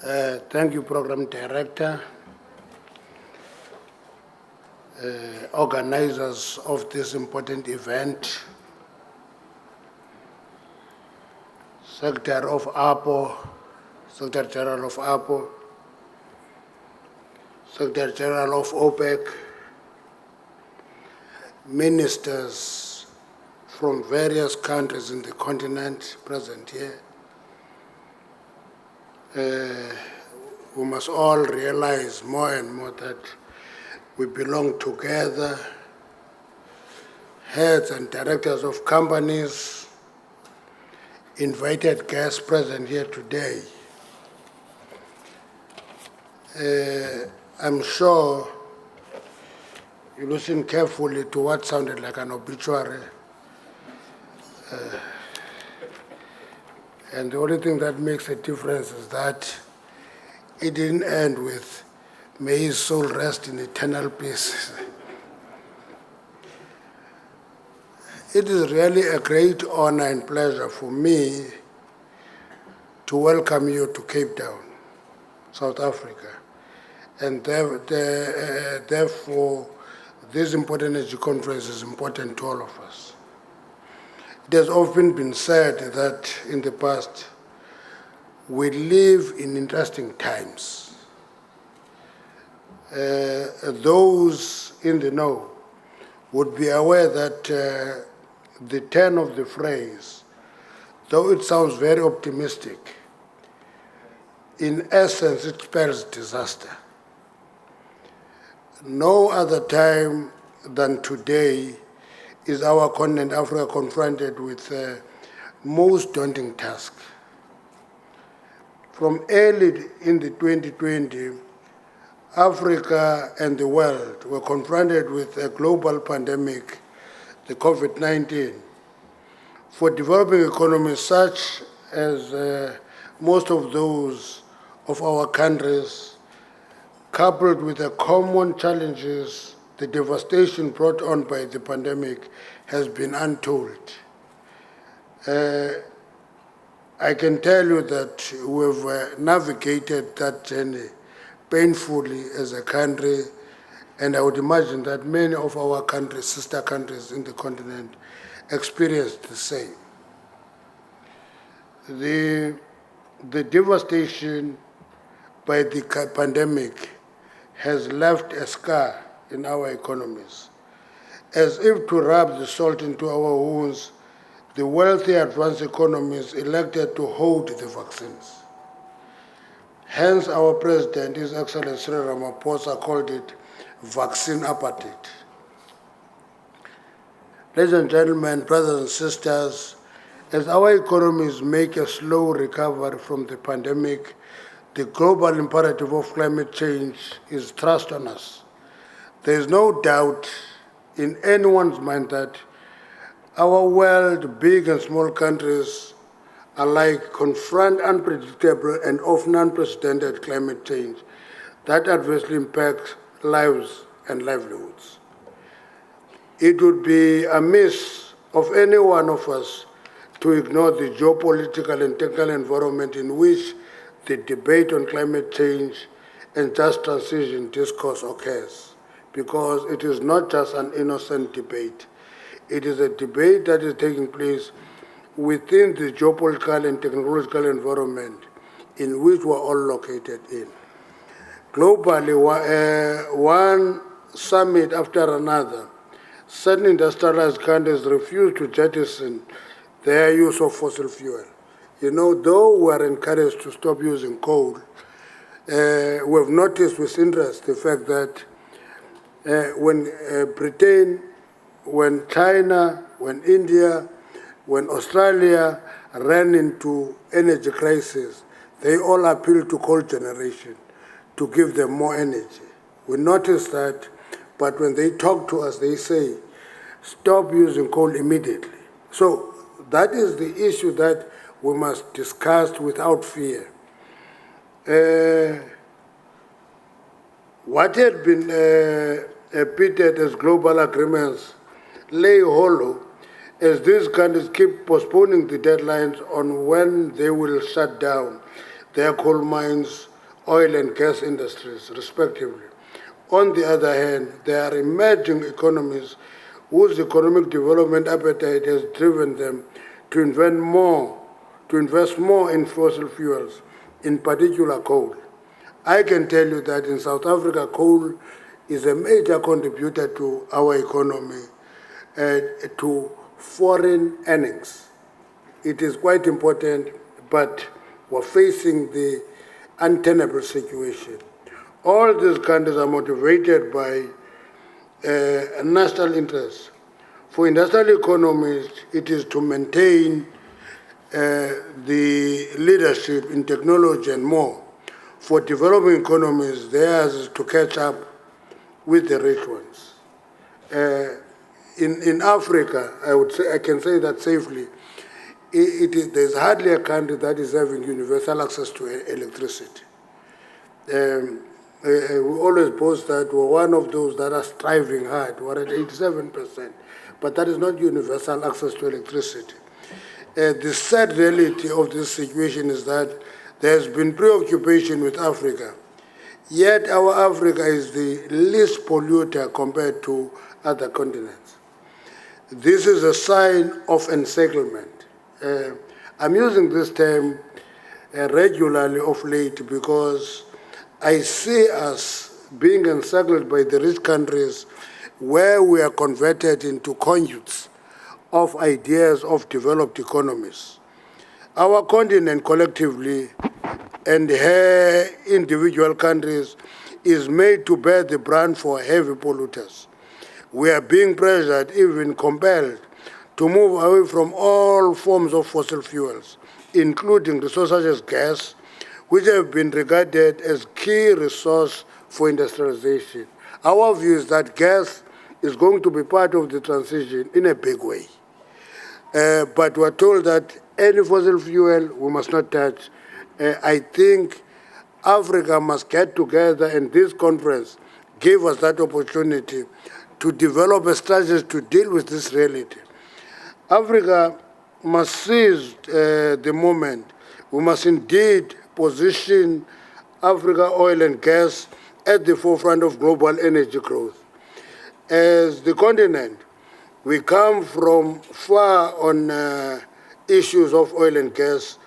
Thank you, Program Director, organizers of this important event, Secretary of APO, Secretary General of APO, Secretary General of OPEC, ministers from various countries in the continent present here. We must all realize more and more that we belong together, heads and directors of companies, invited guests present here today. I'm sure you listen carefully to what sounded like an obituary. And the only thing that makes a difference is that it didn't end with, "May his soul rest in eternal peace." It is really a great honor and pleasure for me to welcome you to Cape Town, South Africa. And therefore, this important energy conference is important to all of us. It has often been said that in the past, we live in interesting times. Those in the know would be aware that the turn of the phrase, though it sounds very optimistic, in essence it spells disaster. No other time than today is our continent, Africa, confronted with most daunting task. From early in the 2020, Africa and the world were confronted with a global pandemic, the COVID-19. For developing economies such as most of those of our countries, coupled with the common challenges, the devastation brought on by the pandemic has been untold. I can tell you that we've navigated that journey painfully as a country, and I would imagine that many of our countries, sister countries in the continent, experienced the same. The devastation by the pandemic has left a scar in our economies. As if to rub the salt into our wounds, the wealthy advanced economies elected to hold the vaccines. Hence, our President, His Excellency Ramaphosa, called it vaccine apartheid. Ladies and gentlemen, brothers and sisters, as our economies make a slow recovery from the pandemic, the global imperative of climate change is thrust on us. There is no doubt in anyone's mind that our world, big and small countries alike, confront unpredictable and often unprecedented climate change that adversely impacts lives and livelihoods. It would be amiss of any one of us to ignore the geopolitical and technical environment in which the debate on climate change and just transition discourse occurs, because it is not just an innocent debate. It is a debate that is taking place within the geopolitical and technological environment in which we're all located in. Globally, one summit after another, certain industrialized countries refuse to jettison their use of fossil fuel. You know, though we are encouraged to stop using coal, we have noticed with interest the fact that when Britain, when China, when India, when Australia ran into energy crisis, they all appealed to coal generation to give them more energy. We noticed that, but when they talk to us, they say, stop using coal immediately. So that is the issue that we must discuss without fear. What had been repeated as global agreements lay hollow as these countries keep postponing the deadlines on when they will shut down their coal mines oil and gas industries, respectively. On the other hand, there are emerging economies whose economic development appetite has driven them to invest more in fossil fuels, in particular coal. I can tell you that in South Africa, coal is a major contributor to our economy, to foreign earnings. It is quite important, but we're facing the untenable situation. All these countries are motivated by national interests. For industrial economies, it is to maintain the leadership in technology and more. For developing economies, theirs is to catch up with the rich ones. In Africa, I can say that safely, there's hardly a country that is having universal access to electricity. We always boast that we're one of those that are striving hard. We're at 87%, but that is not universal access to electricity. The sad reality of this situation is that there has been preoccupation with Africa, yet our Africa is the least polluter compared to other continents. This is a sign of encirclement. I'm using this term regularly of late because I see us being encircled by the rich countries where we are converted into conduits of ideas of developed economies. Our continent collectively and her individual countries is made to bear the brunt for heavy polluters. We are being pressured, even compelled, to move away from all forms of fossil fuels, including resources such as gas, which have been regarded as key resource for industrialization. Our view is that gas is going to be part of the transition in a big way. But we're told that any fossil fuel we must not touch. I think Africa must get together, and this conference gave us that opportunity to develop a strategy to deal with this reality. Africa must seize the moment. We must indeed position Africa oil and gas at the forefront of global energy growth. As the continent, we come from far on issues of oil and gas,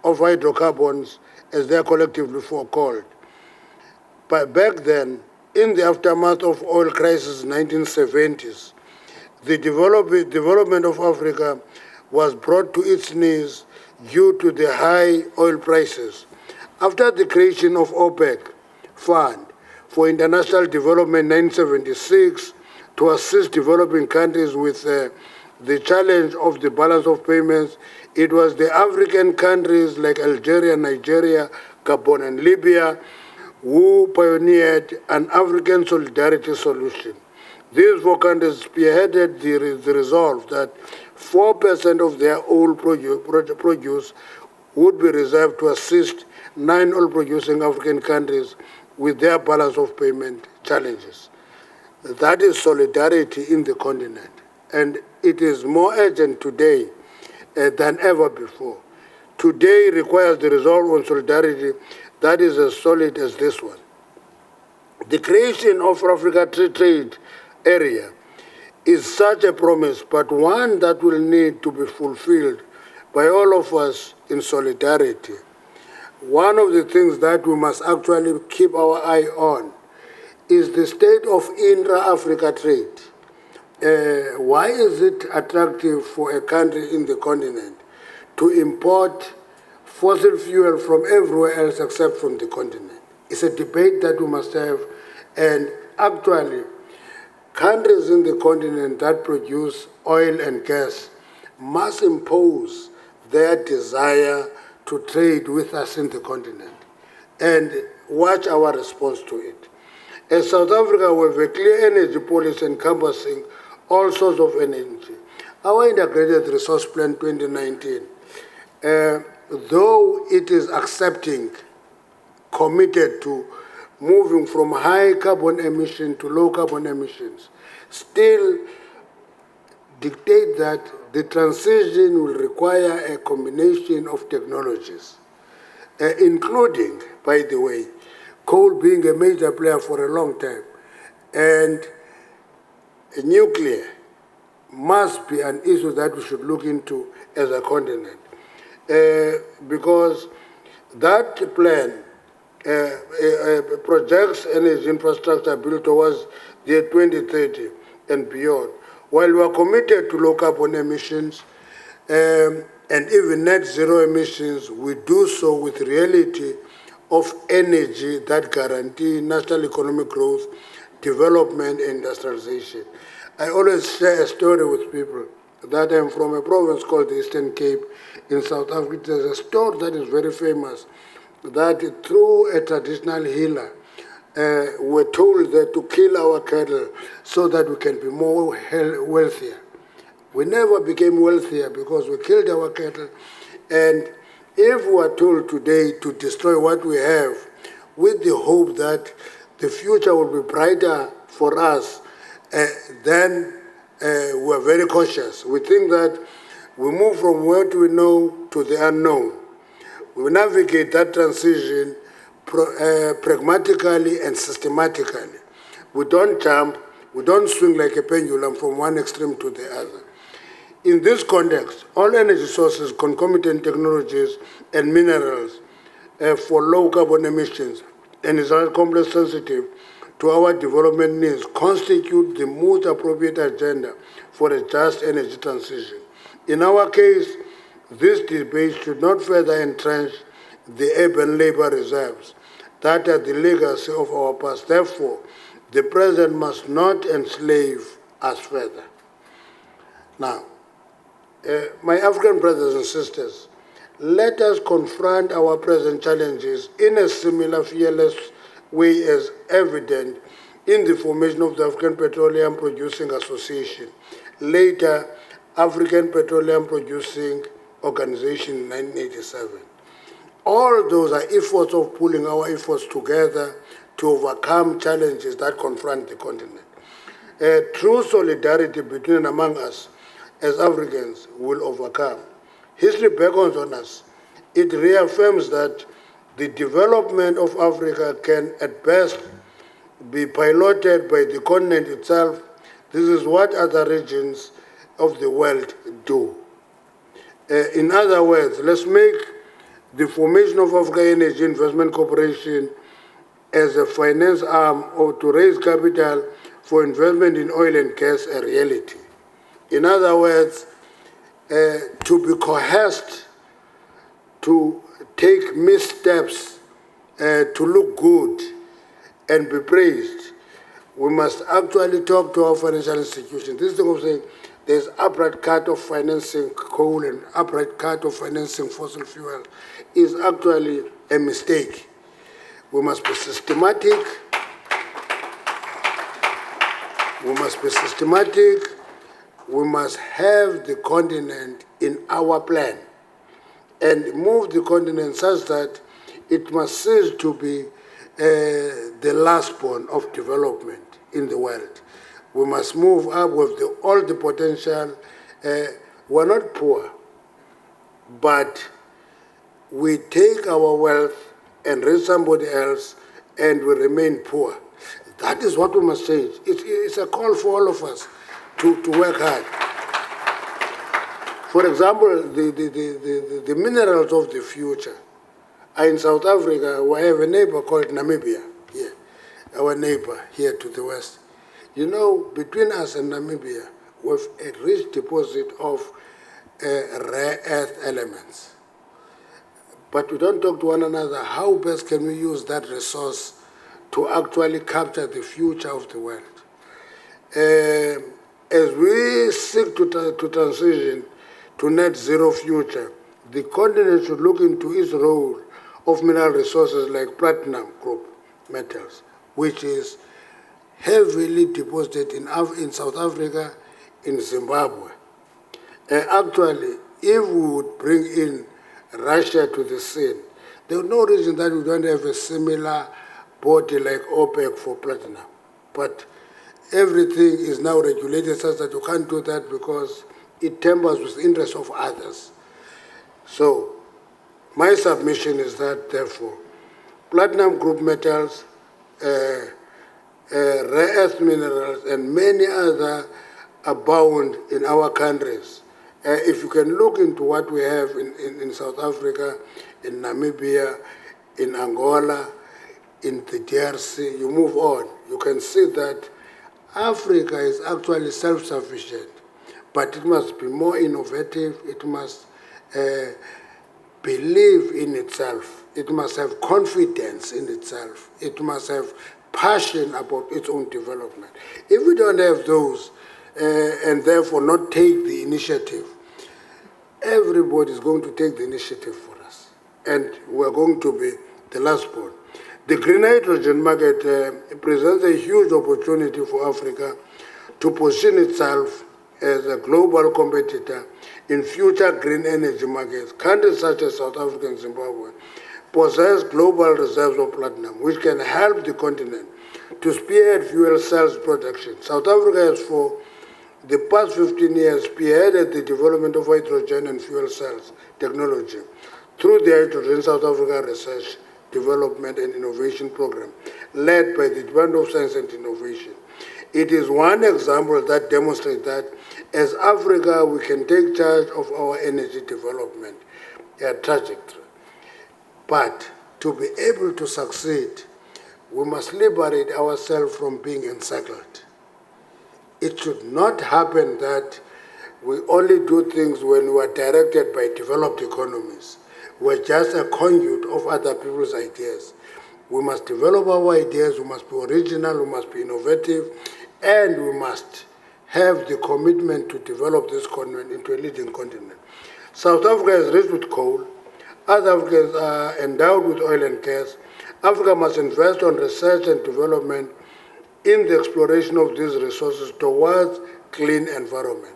of hydrocarbons, as they are collectively called. But back then, in the aftermath of oil crisis in the 1970s, the development of Africa was brought to its knees due to the high oil prices. After the creation of OPEC Fund for International Development in 1976 to assist developing countries with the challenge of the balance of payments, it was the African countries like Algeria, Nigeria, Gabon, and Libya who pioneered an African solidarity solution. These four countries spearheaded the resolve that 4% of their oil produce would be reserved to assist 9 oil-producing African countries with their balance of payment challenges. That is solidarity in the continent, and it is more urgent today than ever before. Today requires the resolve on solidarity that is as solid as this one. The creation of Africa Trade Area is such a promise, but one that will need to be fulfilled by all of us in solidarity. One of the things that we must actually keep our eye on is the state of intra-Africa trade. Why is it attractive for a country in the continent to import fossil fuel from everywhere else except from the continent? It's a debate that we must have, and actually, countries in the continent that produce oil and gas must impose their desire to trade with us in the continent and watch our response to it. As South Africa, we have a clear energy policy encompassing all sorts of energy. Our Integrated Resource Plan 2019, though it is accepting, committed to moving from high carbon emission to low carbon emissions, still dictate that the transition will require a combination of technologies, including, by the way, coal being a major player for a long time, and nuclear must be an issue that we should look into as a continent, because that plan projects energy infrastructure built towards the year 2030 and beyond. While we are committed to low carbon emissions and even net zero emissions, we do so with reality of energy that guarantee national economic growth, development, and industrialization. I always share a story with people that I'm from a province called the Eastern Cape in South Africa. There's a store that is very famous that through a traditional healer, we're told that to kill our cattle so that we can be more wealthier. We never became wealthier because we killed our cattle. And if we are told today to destroy what we have with the hope that the future will be brighter for us, then we're very cautious. We think that we move from what we know to the unknown. We navigate that transition pragmatically and systematically. We don't jump, we don't swing like a pendulum from one extreme to the other. In this context, all energy sources, concomitant technologies, and minerals for low carbon emissions and is complex sensitive to our development needs constitute the most appropriate agenda for a just energy transition. In our case, this debate should not further entrench the urban labor reserves that are the legacy of our past. Therefore, the present must not enslave us further. Now, my African brothers and sisters, let us confront our present challenges in a similar fearless way as evident in the formation of the African Petroleum Producing Association, later African Petroleum Producing Organization in 1987. All those are efforts of pulling our efforts together to overcome challenges that confront the continent. True solidarity between and among us as Africans will overcome. History beckons on us. It reaffirms that the development of Africa can at best be piloted by the continent itself. This is what other regions of the world do. In other words, let's make the formation of Africa Energy Investment Corporation as a finance arm or to raise capital for investment in oil and gas a reality. In other words, to be coerced to take missteps to look good and be praised, we must actually talk to our financial institutions. This is the thing I'm saying. There's upright cut of financing coal and upright cut of financing fossil fuel is actually a mistake. We must be systematic. We must be systematic. We must have the continent in our plan and move the continent such that it must cease to be the last born of development in the world. We must move up with all the potential. We're not poor, but we take our wealth and raise somebody else and we remain poor. That is what we must change. It's a call for all of us to work hard. For example, the minerals of the future are in South Africa. We have a neighbor called Namibia here, our neighbor here to the west. You know, between us and Namibia, we have a rich deposit of rare earth elements. But we don't talk to one another. How best can we use that resource to actually capture the future of the world? As we seek to transition to net zero future, the continent should look into its role of mineral resources like platinum group metals, which is heavily deposited in South Africa, in Zimbabwe. Actually, if we would bring in Russia to the scene, there's no reason that we don't have a similar body like OPEC for platinum. But everything is now regulated such that you can't do that because it tampers with the interests of others. So my submission is that, therefore, platinum group metals, rare earth minerals, and many other abound in our countries. If you can look into what we have in South Africa, in Namibia, in Angola, in the DRC, you move on, you can see that Africa is actually self-sufficient, but it must be more innovative, it must believe in itself, it must have confidence in itself, it must have passion about its own development. If we don't have those, and therefore not take the initiative, everybody is going to take the initiative for us, and we're going to be the last one. The green hydrogen market presents a huge opportunity for Africa to position itself as a global competitor in future green energy markets. Countries such as South Africa and Zimbabwe possess global reserves of platinum, which can help the continent to spearhead fuel cells production. South Africa has for the past 15 years spearheaded the development of hydrogen and fuel cells technology through the Hydrogen South Africa Research, Development and Innovation Program, led by the Department of Science and Innovation. It is one example that demonstrates that as Africa, we can take charge of our energy development trajectory. But to be able to succeed, we must liberate ourselves from being encircled. It should not happen that we only do things when we are directed by developed economies. We're just a conduit of other people's ideas. We must develop our ideas, we must be original, we must be innovative, and we must have the commitment to develop this continent into a leading continent. South Africa is rich with coal. Other Africans are endowed with oil and gas. Africa must invest on research and development in the exploration of these resources towards clean environment.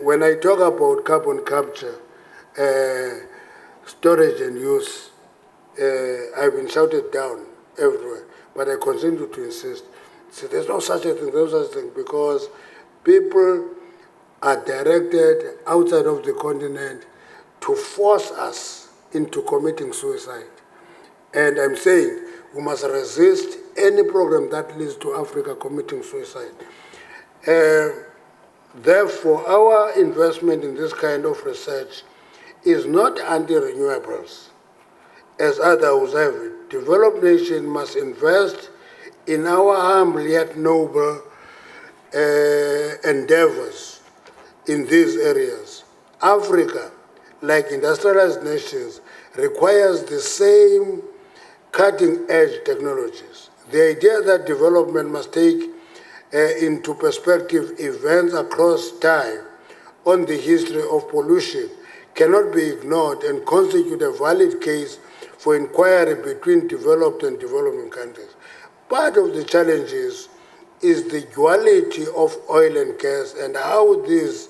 When I talk about carbon capture, storage and use, I've been shouted down everywhere, but I continue to insist. So there's no such a thing, there's no such thing, because people are directed outside of the continent to force us into committing suicide. And I'm saying we must resist any program that leads to Africa committing suicide. Therefore, our investment in this kind of research is not anti-renewables, as others have it. Developed nations must invest in our humble yet noble endeavors in these areas. Africa, like industrialized nations, requires the same cutting-edge technologies. The idea that development must take into perspective events across time on the history of pollution cannot be ignored and constitute a valid case for inquiry between developed and developing countries. Part of the challenges is the duality of oil and gas and how these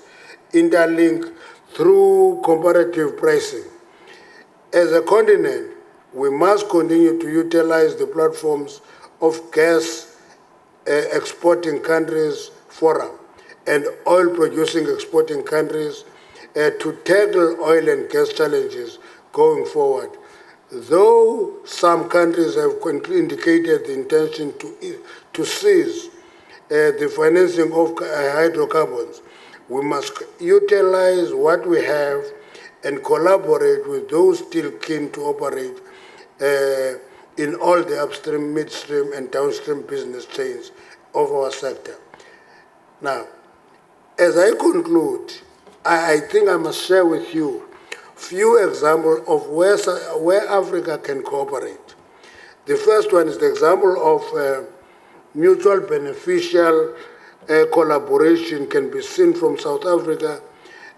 interlink through comparative pricing. As a continent, we must continue to utilize the platforms of gas exporting countries forum and oil producing exporting countries to tackle oil and gas challenges going forward. Though some countries have indicated the intention to cease the financing of hydrocarbons, we must utilize what we have and collaborate with those still keen to operate in all the upstream, midstream, and downstream business chains of our sector. Now, as I conclude, I think I must share with you few examples of where Africa can cooperate. The first one is the example of mutual beneficial collaboration can be seen from South Africa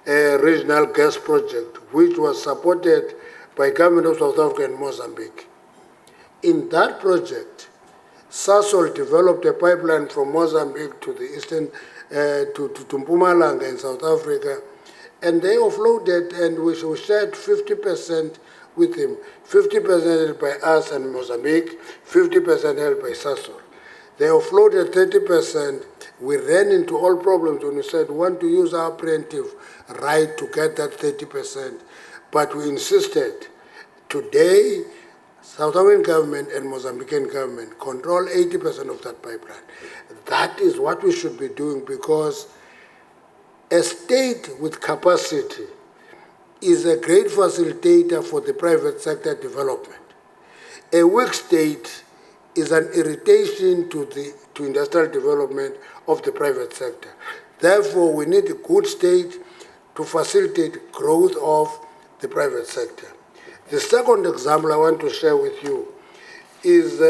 regional gas project, which was supported by government of South Africa and Mozambique. In that project, Sasol developed a pipeline from Mozambique to the eastern, to Mpumalanga in South Africa, and they offloaded, and we shared 50% with him, 50% held by us and Mozambique, 50% held by Sasol. They offloaded 30%. We ran into all problems when we said we want to use our preemptive right to get that 30%, but we insisted. Today, South African government and Mozambican government control 80% of that pipeline. That is what we should be doing, because a state with capacity is a great facilitator for the private sector development. A weak state is an irritation to industrial development of the private sector. Therefore, we need a good state to facilitate growth of the private sector. The second example I want to share with you is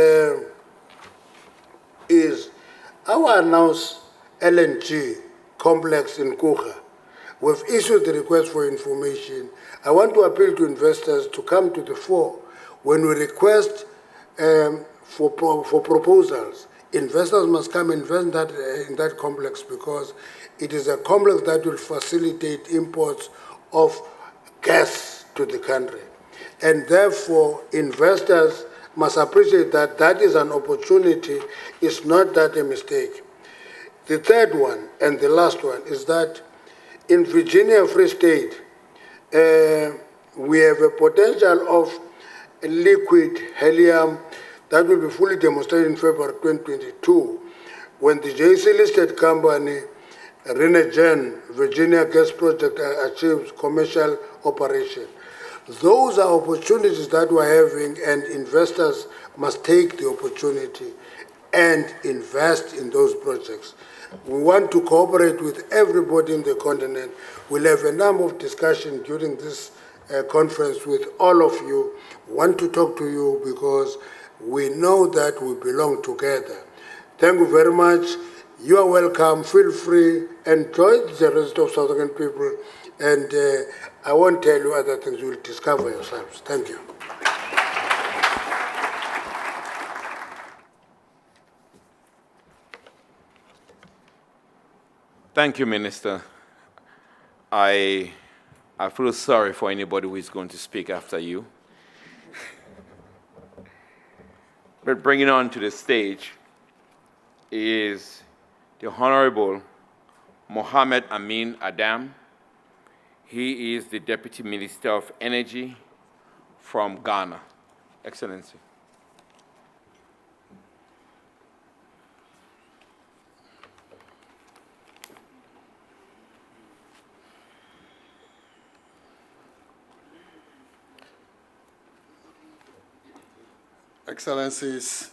our announced LNG complex in Kuga. We've issued the request for information. I want to appeal to investors to come to the fore. When we request for proposals, investors must come invest in that complex, because it is a complex that will facilitate imports of gas to the country. And therefore, investors must appreciate that that is an opportunity, it's not that a mistake. The third one, and the last one, is that in Virginia Free State, we have a potential of liquid helium that will be fully demonstrated in February 2022, when the JC-listed company, Renewable Virginia Gas Project, achieves commercial operation. Those are opportunities that we're having, and investors must take the opportunity and invest in those projects. We want to cooperate with everybody in the continent. We'll have a number of discussions during this conference with all of you. We want to talk to you because we know that we belong together. Thank you very much. You are welcome. Feel free. Enjoy the rest of South African people. And I won't tell you other things. You will discover yourselves. Thank you. Thank you, Minister. I feel sorry for anybody who is going to speak after you. But bringing on to the stage is the Honorable Mohamed Amin Adam. He is the Deputy Minister of Energy from Ghana. Excellency. Excellencies,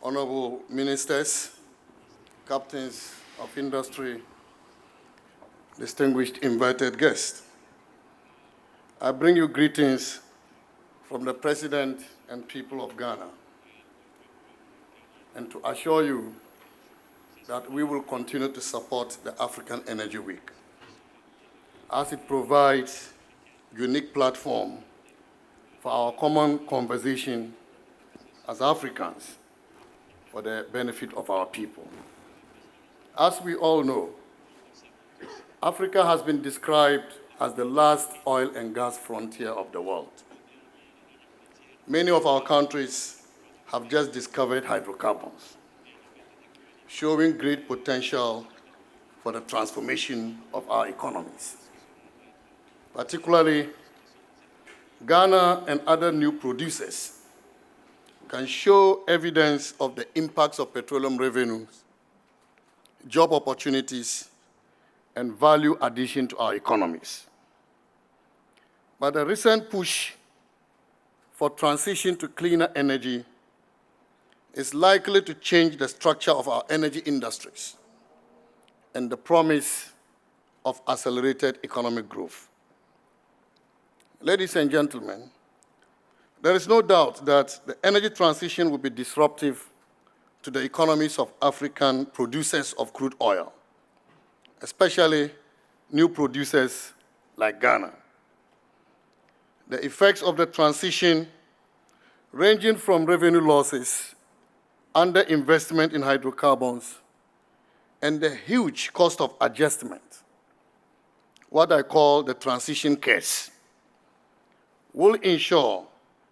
honorable ministers, captains of industry, distinguished invited guests. I bring you greetings from the President and people of Ghana, and to assure you that we will continue to support the African Energy Week, as it provides a unique platform for our common conversation as Africans for the benefit of our people. As we all know, Africa has been described as the last oil and gas frontier of the world. Many of our countries have just discovered hydrocarbons, showing great potential for the transformation of our economies. Particularly, Ghana and other new producers can show evidence of the impacts of petroleum revenues, job opportunities, and value addition to our economies. But the recent push for transition to cleaner energy is likely to change the structure of our energy industries and the promise of accelerated economic growth. Ladies and gentlemen, there is no doubt that the energy transition will be disruptive to the economies of African producers of crude oil, especially new producers like Ghana. The effects of the transition, ranging from revenue losses, underinvestment in hydrocarbons, and the huge cost of adjustment, what I call the transition curse, will ensure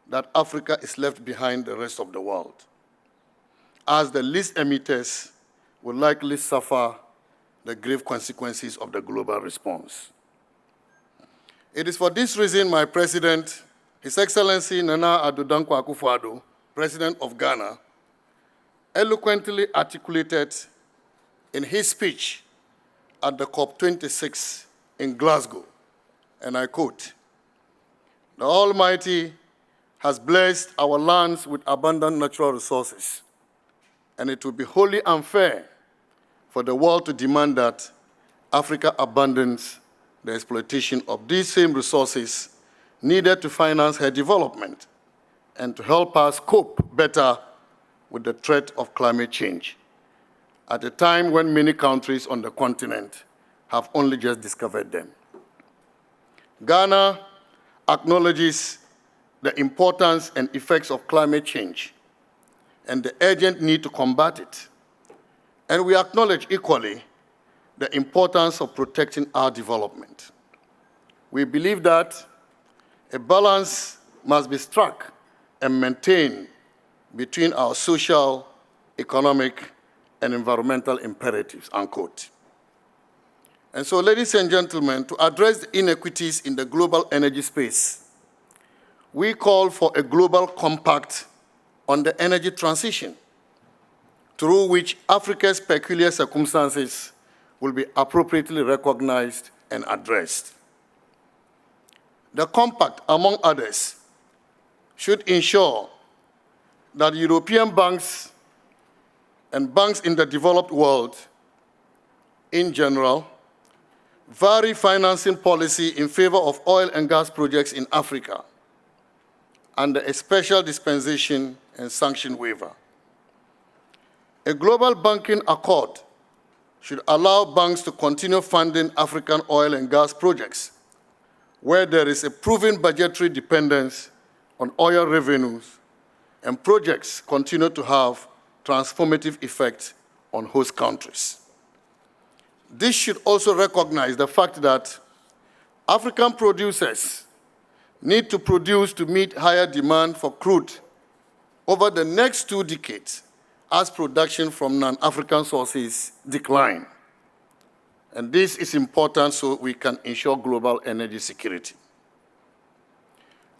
that Africa is left behind the rest of the world, as the least emitters will likely suffer the grave consequences of the global response. It is for this reason my President His Excellency Nana Addo Dankwa Akufo-Addo, President of Ghana, eloquently articulated in his speech at the COP26 in Glasgow, and I quote, "The Almighty has blessed our lands with abundant natural resources, and it would be wholly unfair for the world to demand that Africa abandons the exploitation of these same resources needed to finance her development and to help us cope better with the threat of climate change, at a time when many countries on the continent have only just discovered them." Ghana acknowledges the importance and effects of climate change and the urgent need to combat it. And we acknowledge equally the importance of protecting our development. We believe that a balance must be struck and maintained between our social, economic, and environmental imperatives, unquote. And so, ladies and gentlemen, to address the inequities in the global energy space, we call for a global compact on the energy transition, through which Africa's peculiar circumstances will be appropriately recognized and addressed. The compact, among others, should ensure that European banks and banks in the developed world in general vary financing policy in favor of oil and gas projects in Africa under a special dispensation and sanction waiver. A global banking accord should allow banks to continue funding African oil and gas projects where there is a proven budgetary dependence on oil revenues and projects continue to have transformative effect on host countries. This should also recognize the fact that African producers need to produce to meet higher demand for crude over the next 2 decades as production from non-African sources decline. And this is important so we can ensure global energy security.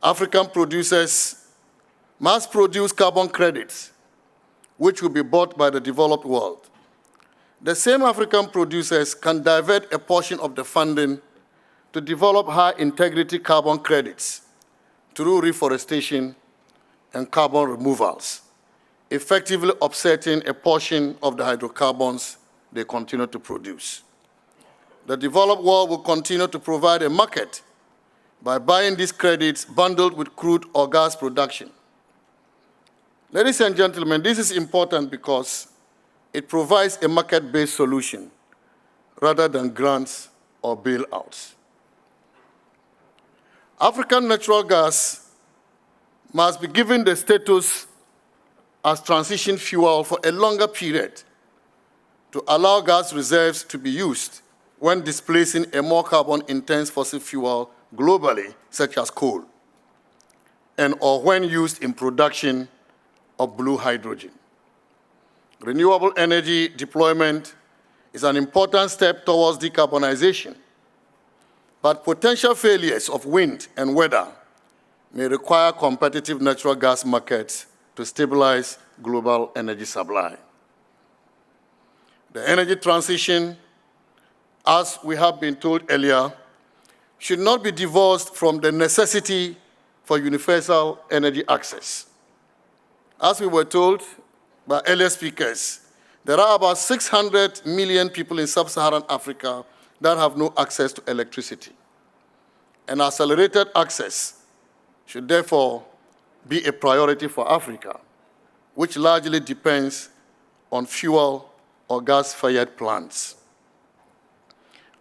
African producers must produce carbon credits, which will be bought by the developed world. The same African producers can divert a portion of the funding to develop high-integrity carbon credits through reforestation and carbon removals, effectively offsetting a portion of the hydrocarbons they continue to produce. The developed world will continue to provide a market by buying these credits bundled with crude or gas production. Ladies and gentlemen, this is important because it provides a market-based solution rather than grants or bailouts. African natural gas must be given the status as transition fuel for a longer period to allow gas reserves to be used when displacing a more carbon-intense fossil fuel globally, such as coal, and or when used in production of blue hydrogen. Renewable energy deployment is an important step towards decarbonization, but potential failures of wind and weather may require competitive natural gas markets to stabilize global energy supply. The energy transition, as we have been told earlier, should not be divorced from the necessity for universal energy access. As we were told by earlier speakers, there are about 600 million people in sub-Saharan Africa that have no access to electricity. And accelerated access should therefore be a priority for Africa, which largely depends on fuel or gas-fired plants.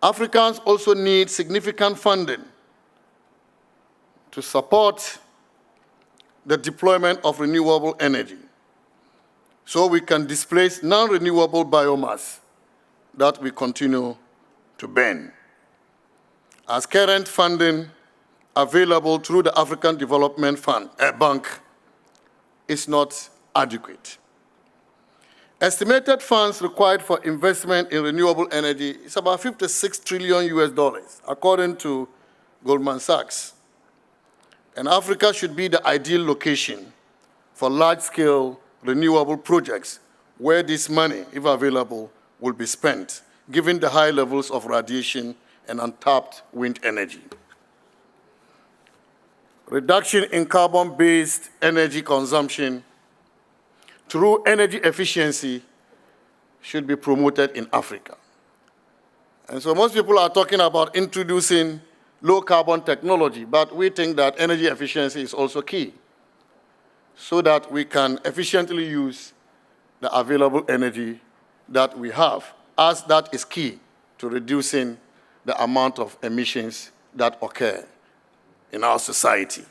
Africans also need significant funding to support the deployment of renewable energy so we can displace non-renewable biomass that we continue to burn. As current funding available through the African Development Bank is not adequate. Estimated funds required for investment in renewable energy is about $56 trillion, according to Goldman Sachs. And Africa should be the ideal location for large-scale renewable projects where this money, if available, will be spent, given the high levels of radiation and untapped wind energy. Reduction in carbon-based energy consumption through energy efficiency should be promoted in Africa. And so most people are talking about introducing low-carbon technology, but we think that energy efficiency is also key so that we can efficiently use the available energy that we have, as that is key to reducing the amount of emissions that occur in our society.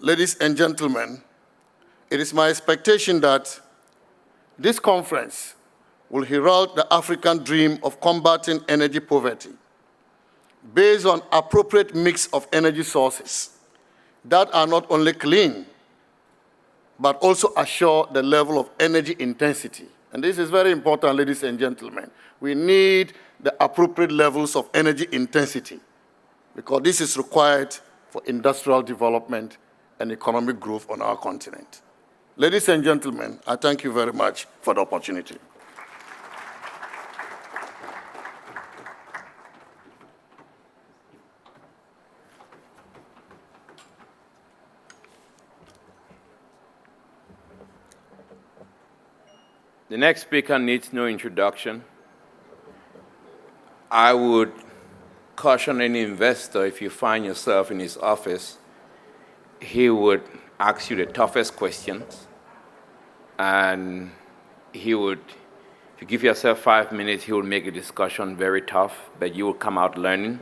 Ladies and gentlemen, it is my expectation that this conference will herald the African dream of combating energy poverty based on appropriate mix of energy sources that are not only clean, but also assure the level of energy intensity. And this is very important, ladies and gentlemen. We need the appropriate levels of energy intensity because this is required for industrial development and economic growth on our continent. Ladies and gentlemen, I thank you very much for the opportunity. The next speaker needs no introduction. I would caution any investor, if you find yourself in his office, he would ask you the toughest questions, and he would, if you give yourself 5 minutes, he will make a discussion very tough, but you will come out learning.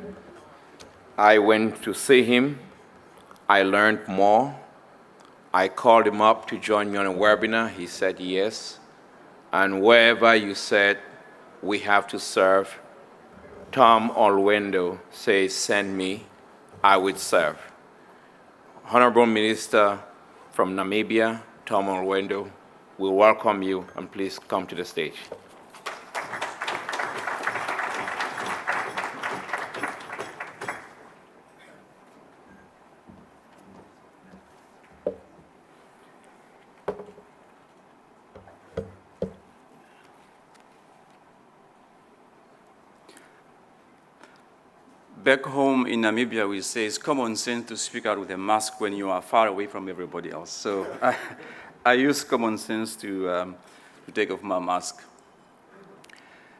I went to see him. I learned more. I called him up to join me on a webinar. He said yes. And wherever you said we have to serve, Tom Olwendo says, send me, I would serve. Honorable Minister from Namibia, Tom Olwendo, we welcome you, and please come to the stage. Back home in Namibia, we say it's common sense to speak out with a mask when you are far away from everybody else. So I use common sense to take off my mask.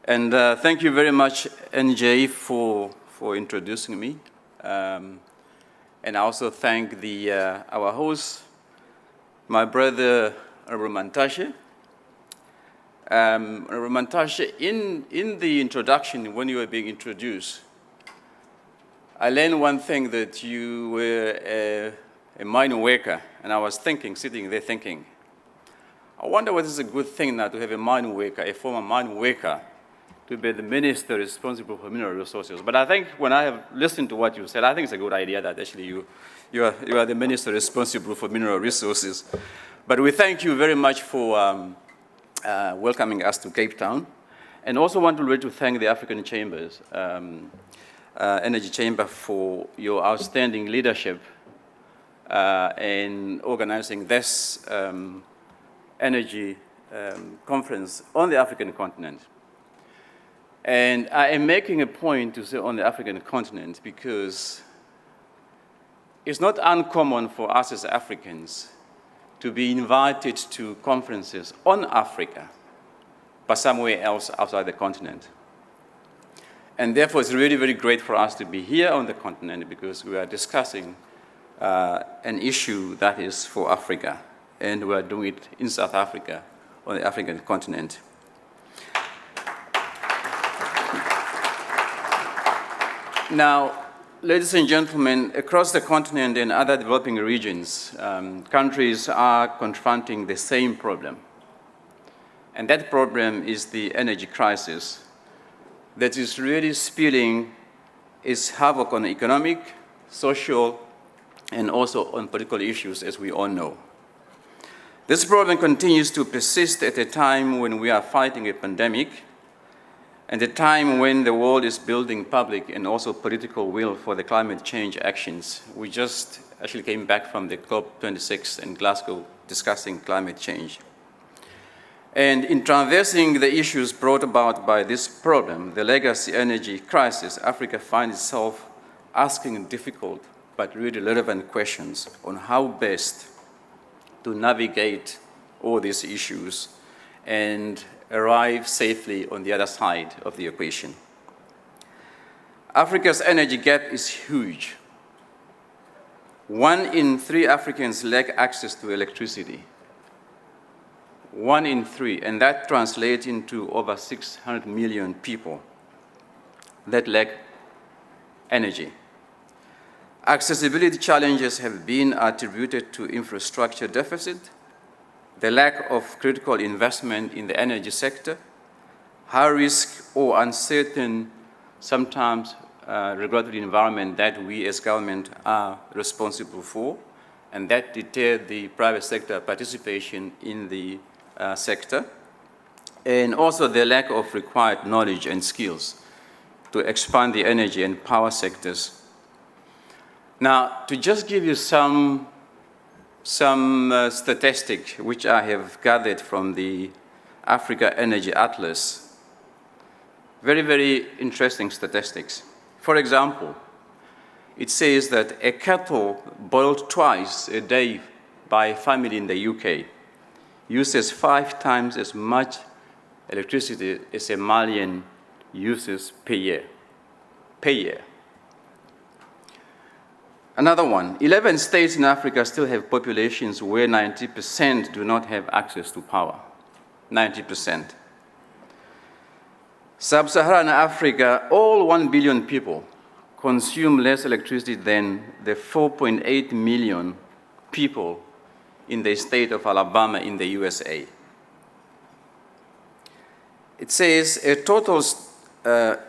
And thank you very much, NJ, for introducing me. And I also thank our host, my brother, Honorable Mantashe. Honorable Mantashe, in the introduction, when you were being introduced, I learned one thing, that you were a mine worker, and I was sitting there thinking, I wonder whether it's a good thing now to have a mine worker, a former mine worker, to be the minister responsible for mineral resources. But I think when I have listened to what you said, I think it's a good idea that actually you are the minister responsible for mineral resources. But we thank you very much for welcoming us to Cape Town, and also want to thank the African Chambers, Energy Chamber, for your outstanding leadership in organizing this energy conference on the African continent. And I am making a point to say on the African continent because it's not uncommon for us as Africans to be invited to conferences on Africa, but somewhere else outside the continent. And therefore, it's really, very great for us to be here on the continent because we are discussing an issue that is for Africa, and we are doing it in South Africa, on the African continent. Now, ladies and gentlemen, across the continent and other developing regions, countries are confronting the same problem. And that problem is the energy crisis that is really spilling its havoc on economic, social, and also on political issues, as we all know. This problem continues to persist at a time when we are fighting a pandemic, and a time when the world is building public and also political will for the climate change actions. We just actually came back from the COP26 in Glasgow discussing climate change. And in traversing the issues brought about by this problem, the legacy energy crisis, Africa finds itself asking difficult but really relevant questions on how best to navigate all these issues and arrive safely on the other side of the equation. Africa's energy gap is huge. 1 in 3 Africans lack access to electricity. 1 in 3, and that translates into over 600 million people that lack energy. Accessibility challenges have been attributed to infrastructure deficit, the lack of critical investment in the energy sector, high risk or uncertain, sometimes regulatory environment that we as government are responsible for, and that deter the private sector participation in the sector, and also the lack of required knowledge and skills to expand the energy and power sectors. Now, to just give you some statistic which I have gathered from the Africa Energy Atlas, very, very interesting statistics. For example, it says that a kettle boiled twice a day by a family in the UK uses 5 times as much electricity as a Malian uses per year. Another one, 11 states in Africa still have populations where 90% do not have access to power. 90%. Sub-Saharan Africa, all 1 billion people consume less electricity than the 4.8 million people in the state of Alabama in the USA. It says a total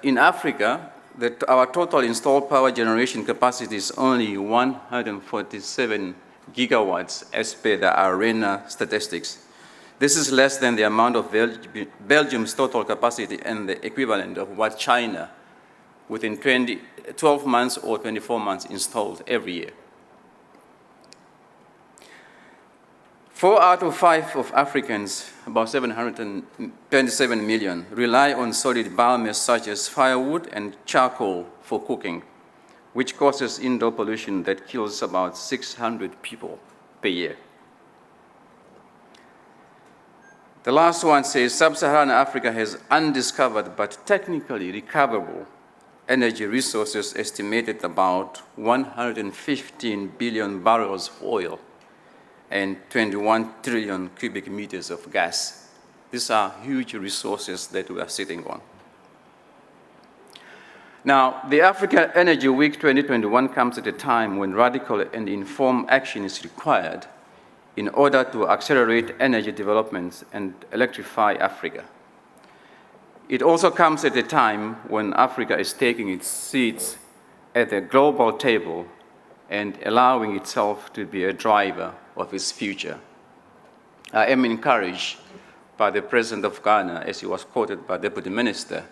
in Africa, that our total installed power generation capacity is only 147 gigawatts as per the ARENA statistics. This is less than the amount of Belgium's total capacity and the equivalent of what China within 12 months or 24 months installed every year. 4 out of 5 of Africans, about 727 million, rely on solid biomass such as firewood and charcoal for cooking, which causes indoor pollution that kills about 600 people per year. The last one says Sub-Saharan Africa has undiscovered but technically recoverable energy resources estimated about 115 billion barrels of oil and 21 trillion cubic meters of gas. These are huge resources that we are sitting on. Now, the Africa Energy Week 2021 comes at a time when radical and informed action is required in order to accelerate energy developments and electrify Africa. It also comes at a time when Africa is taking its seats at the global table and allowing itself to be a driver of its future. I am encouraged by the President of Ghana, as he was quoted by the Deputy Minister,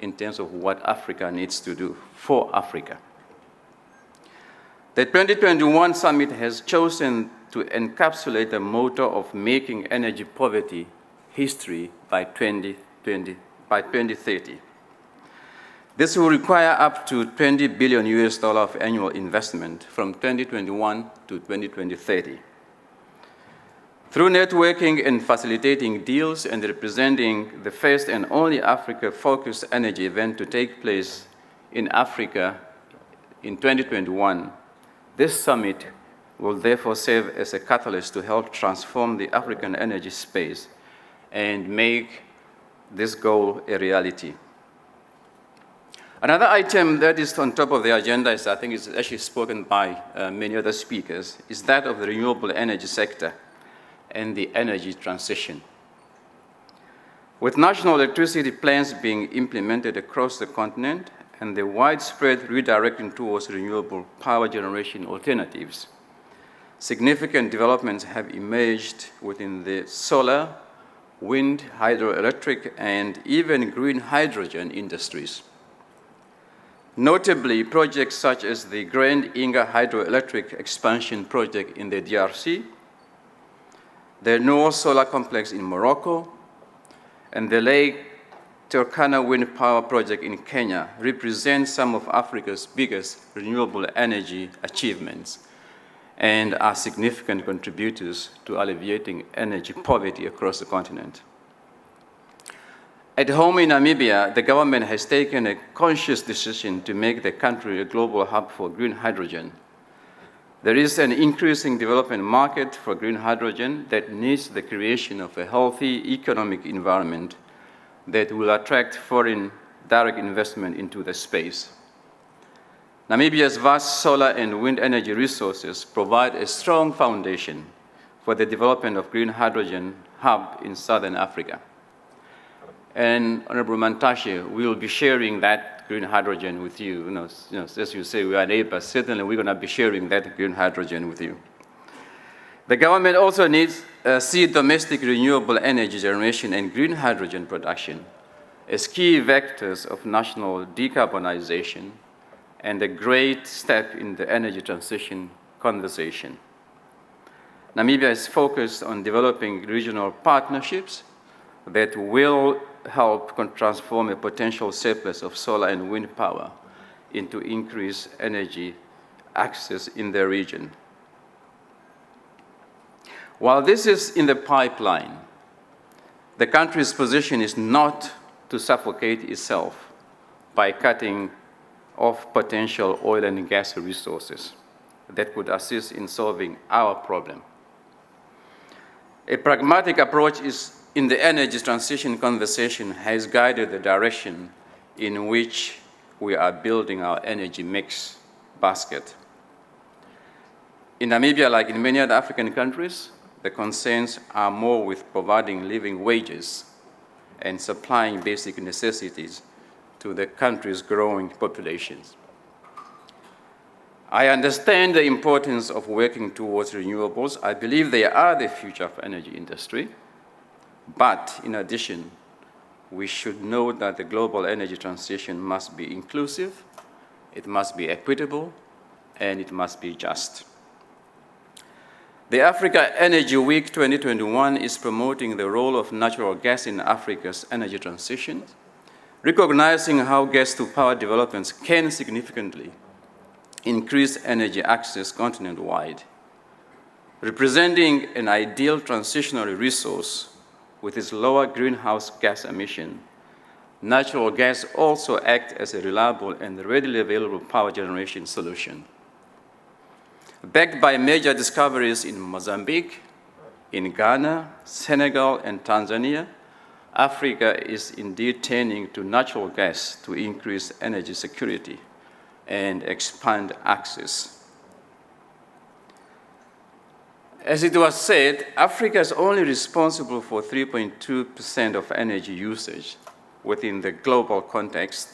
in terms of what Africa needs to do for Africa. The 2021 summit has chosen to encapsulate the motto of making energy poverty history by 2030. This will require up to $20 billion of annual investment from 2021 to 2030. Through networking and facilitating deals and representing the first and only Africa-focused energy event to take place in Africa in 2021, this summit will therefore serve as a catalyst to help transform the African energy space and make this goal a reality. Another item that is on top of the agenda is, I think, is actually spoken by many other speakers, is that of the renewable energy sector and the energy transition. With national electricity plans being implemented across the continent and the widespread redirecting towards renewable power generation alternatives, significant developments have emerged within the solar, wind, hydroelectric, and even green hydrogen industries. Notably, projects such as the Grand Inga hydroelectric expansion project in the DRC, the Noor Solar Complex in Morocco, and the Lake Turkana Wind Power Project in Kenya represent some of Africa's biggest renewable energy achievements and are significant contributors to alleviating energy poverty across the continent. At home in Namibia, the government has taken a conscious decision to make the country a global hub for green hydrogen. There is an increasing development market for green hydrogen that needs the creation of a healthy economic environment that will attract foreign direct investment into the space. Namibia's vast solar and wind energy resources provide a strong foundation for the development of green hydrogen hub in Southern Africa. And Honorable Mantashe, we will be sharing that green hydrogen with you. As you say, we are neighbors. Certainly, we're going to be sharing that green hydrogen with you. The government also needs to see domestic renewable energy generation and green hydrogen production as key vectors of national decarbonization and a great step in the energy transition conversation. Namibia is focused on developing regional partnerships that will help transform a potential surplus of solar and wind power into increased energy access in the region. While this is in the pipeline, the country's position is not to suffocate itself by cutting off potential oil and gas resources that could assist in solving our problem. A pragmatic approach in the energy transition conversation has guided the direction in which we are building our energy mix basket. In Namibia, like in many other African countries, the concerns are more with providing living wages and supplying basic necessities to the country's growing populations. I understand the importance of working towards renewables. I believe they are the future of energy industry. But in addition, we should know that the global energy transition must be inclusive, it must be equitable, and it must be just. The Africa Energy Week 2021 is promoting the role of natural gas in Africa's energy transition, recognizing how gas-to-power developments can significantly increase energy access continent-wide. Representing an ideal transitional resource with its lower greenhouse gas emission, natural gas also acts as a reliable and readily available power generation solution. Backed by major discoveries in Mozambique, in Ghana, Senegal, and Tanzania, Africa is indeed turning to natural gas to increase energy security and expand access. As it was said, Africa is only responsible for 3.2% of energy usage within the global context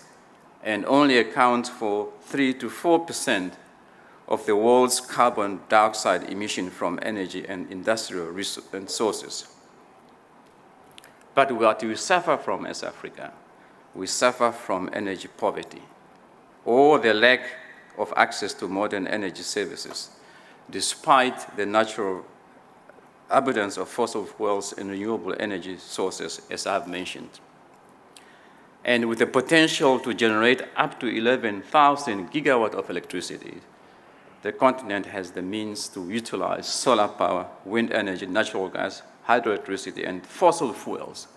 and only accounts for 3 to 4% of the world's carbon dioxide emission from energy and industrial sources. But what we suffer from as Africa, we suffer from energy poverty or the lack of access to modern energy services, despite the natural abundance of fossil fuels and renewable energy sources, as I've mentioned. And with the potential to generate up to 11,000 gigawatts of electricity, the continent has the means to utilize solar power, wind energy, natural gas, hydroelectricity, and fossil fuels,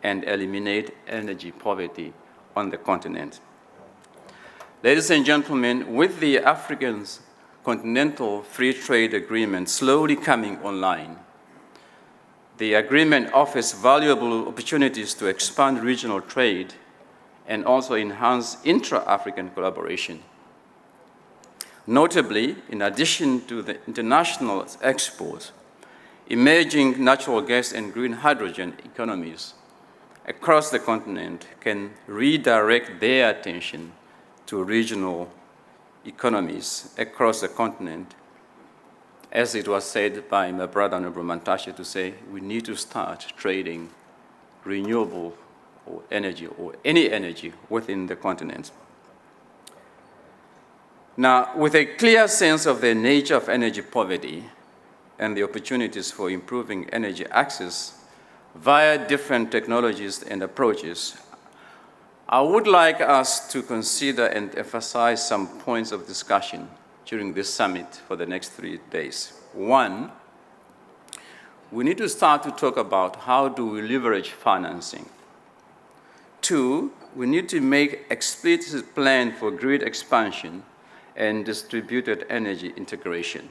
and eliminate energy poverty on the continent. Ladies and gentlemen, with the African's Continental Free Trade Agreement slowly coming online, the agreement offers valuable opportunities to expand regional trade and also enhance intra-African collaboration. Notably, in addition to the international exports, emerging natural gas and green hydrogen economies across the continent can redirect their attention to regional economies across the continent. As it was said by my brother, Honorable Mantashe, to say, we need to start trading renewable or energy or any energy within the continent. Now, with a clear sense of the nature of energy poverty and the opportunities for improving energy access via different technologies and approaches, I would like us to consider and emphasize some points of discussion during this summit for the next 3 days. One, we need to start to talk about how do we leverage financing. Two, we need to make explicit plan for grid expansion and distributed energy integration.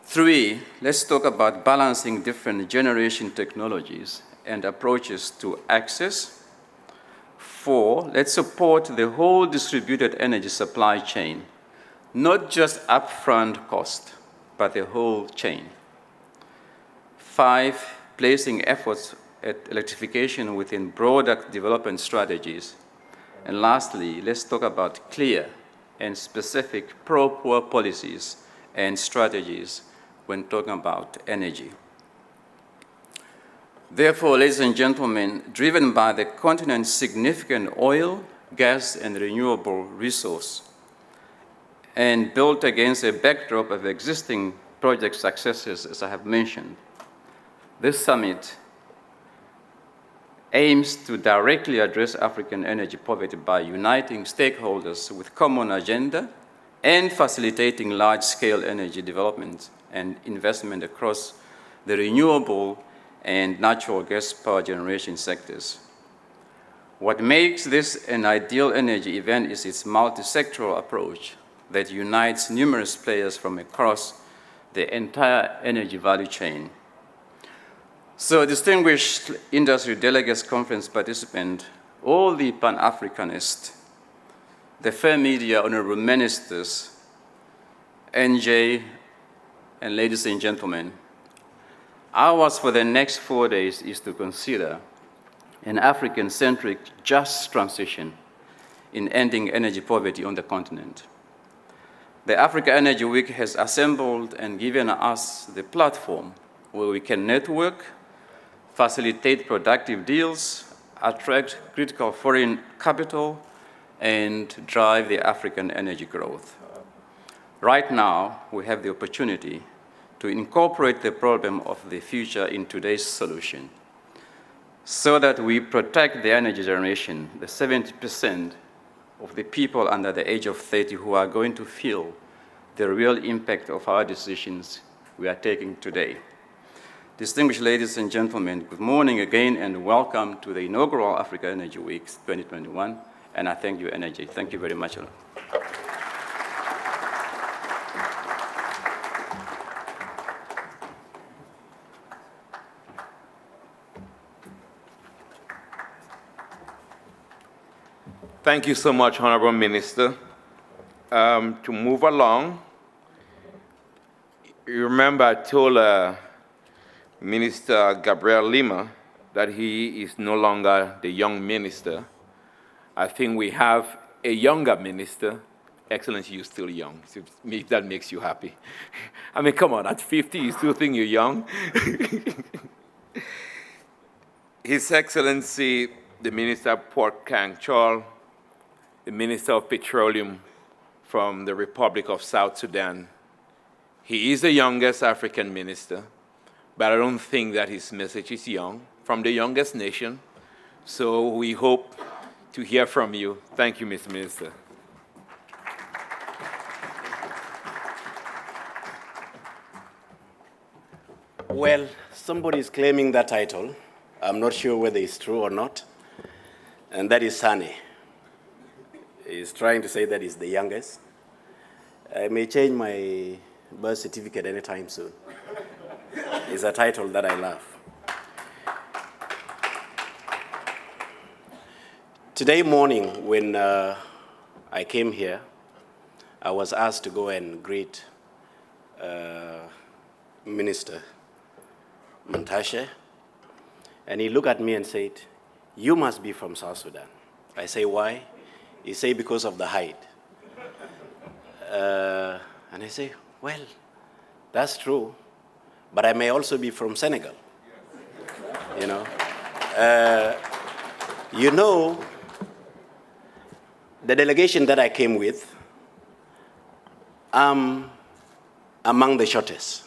Three, let's talk about balancing different generation technologies and approaches to access. Four, let's support the whole distributed energy supply chain, not just upfront cost, but the whole chain. Five, placing efforts at electrification within broader development strategies. And lastly, let's talk about clear and specific pro-poor policies and strategies when talking about energy. Therefore, ladies and gentlemen, driven by the continent's significant oil, gas, and renewable resource, and built against a backdrop of existing project successes, as I have mentioned, this summit aims to directly address African energy poverty by uniting stakeholders with common agenda and facilitating large-scale energy development and investment across the renewable and natural gas power generation sectors. What makes this an ideal energy event is its multi-sectoral approach that unites numerous players from across the entire energy value chain. So, distinguished industry delegates, conference participants, all the Pan-Africanists, the fair media, honorable ministers, NJ, and ladies and gentlemen, ours for the next 4 days is to consider an African-centric just transition in ending energy poverty on the continent. The Africa Energy Week has assembled and given us the platform where we can network, facilitate productive deals, attract critical foreign capital, and drive the African energy growth. Right now, we have the opportunity to incorporate the problem of the future in today's solution so that we protect the energy generation, the 70% of the people under the age of 30 who are going to feel the real impact of our decisions we are taking today. Distinguished ladies and gentlemen, good morning again and welcome to the inaugural Africa Energy Week 2021. And I thank you, Energy. Thank you very much. Thank you so much, Honorable Minister. To move along, you remember I told Minister Gabriel Lima that he is no longer the young minister. I think we have a younger minister. Excellency, you're still young. So if that makes you happy. I mean, come on, at 50, you still think you're young? His Excellency, the Minister of Port Kang Chol, the Minister of Petroleum from the Republic of South Sudan. He is the youngest African minister, but I don't think that his message is young, from the youngest nation. So we hope to hear from you. Thank you, Mr. Minister. Well, somebody is claiming that title. I'm not sure whether it's true or not. And that is Sane. He's trying to say that he's the youngest. I may change my birth certificate anytime soon. It's a title that I love. Today morning, when I came here, I was asked to go and greet Minister Montashe, and he looked at me and said, "You must be from South Sudan." I say, "Why?" He said, "Because of the height." And I say, "Well, that's true, but I may also be from Senegal." you know. You know, the delegation that I came with, among the shortest.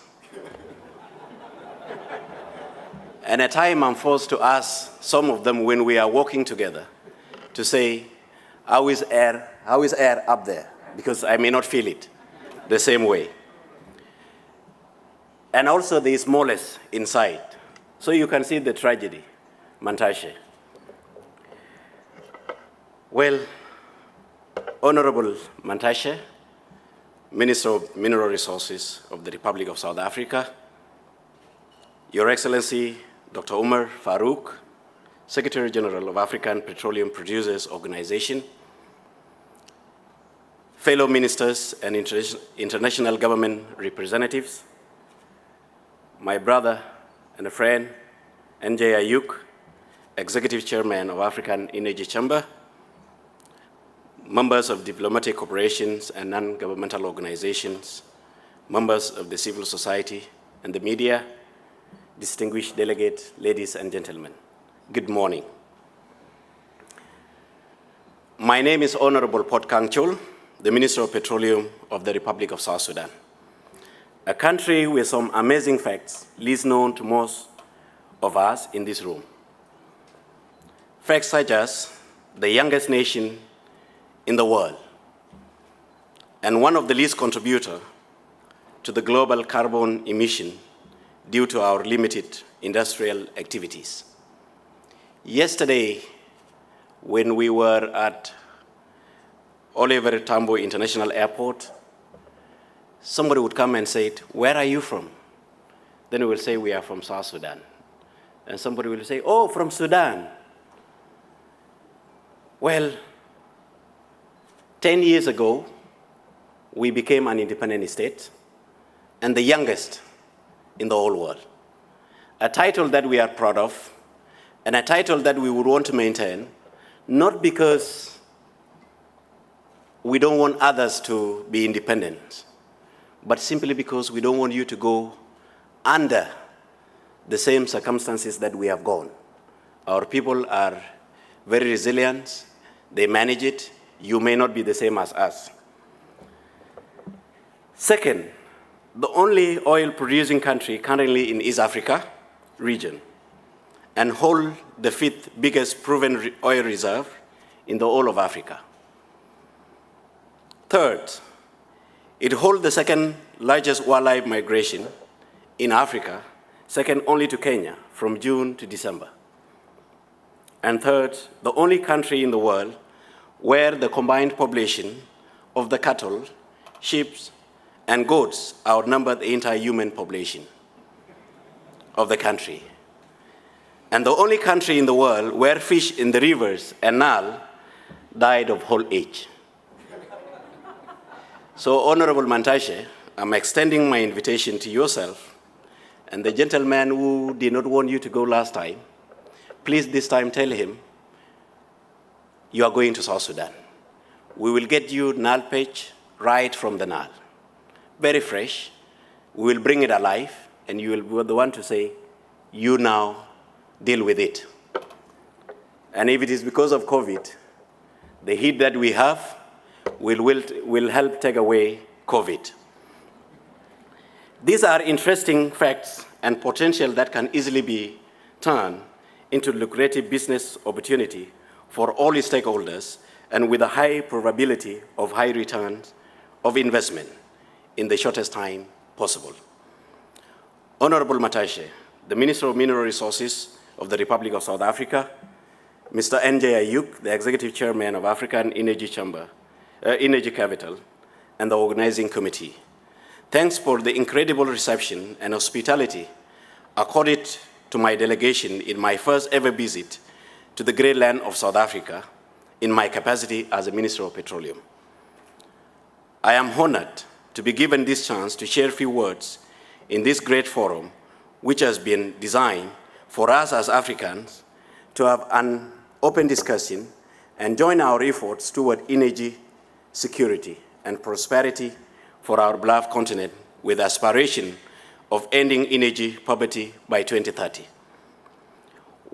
And at times I'm forced to ask some of them when we are walking together to say, how is air up there? Because I may not feel it the same way. And also the smallest inside. So you can see the tragedy, Mantashe. Well, Honorable Mantashe, Minister of Mineral Resources of the Republic of South Africa, Your Excellency, Dr. Umar Farouk, Secretary General of African Petroleum Producers Organization, fellow ministers and international government representatives, my brother and a friend, NJ Ayuk, Executive Chairman of African Energy Chamber, members of diplomatic corporations and non-governmental organizations, members of the civil society and the media, distinguished delegates, ladies and gentlemen, good morning. My name is Honorable Port Kang Chul, the Minister of Petroleum of the Republic of South Sudan, a country with some amazing facts, least known to most of us in this room. Facts such as the youngest nation in the world and one of the least contributors to the global carbon emission due to our limited industrial activities. Yesterday, when we were at Oliver Tambo International Airport, somebody would come and say, where are you from? Then we will say, we are from South Sudan. And somebody will say, oh, from Sudan. Well, 10 years ago, we became an independent state and the youngest in the whole world. A title that we are proud of and a title that we would want to maintain, not because we don't want others to be independent, but simply because we don't want you to go under the same circumstances that we have gone. Our people are very resilient, they manage it. You may not be the same as us. Second, the only oil-producing country currently in East Africa region and hold the 5th biggest proven oil reserve in the whole of Africa. Third, it holds the 2nd largest wildlife migration in Africa, second only to Kenya, from June to December. And third, the only country in the world where the combined population of the cattle, sheep, and goats outnumber the entire human population of the country. And the only country in the world where fish in the rivers and Nile died of old age. So, Honorable Mantashe, I'm extending my invitation to yourself and the gentleman who did not want you to go last time. Please this time tell him you are going to South Sudan. We will get you Nile perch right from the Nile. Very fresh. We will bring it alive, and you will be the one to say, you now deal with it. And if it is because of COVID, the heat that we have will help take away COVID. These are interesting facts and potential that can easily be turned into lucrative business opportunity for all stakeholders and with a high probability of high returns of investment in the shortest time possible. Honorable Mantashe, the Minister of Mineral Resources of the Republic of South Africa, Mr. NJ Ayuk, the Executive Chairman of African Energy Chamber, Energy Capital, and the Organizing Committee. Thanks for the incredible reception and hospitality accorded to my delegation in my first ever visit to the great land of South Africa in my capacity as a Minister of Petroleum. I am honored to be given this chance to share a few words in this great forum, which has been designed for us as Africans to have an open discussion and join our efforts toward energy security and prosperity for our beloved continent with aspiration of ending energy poverty by 2030.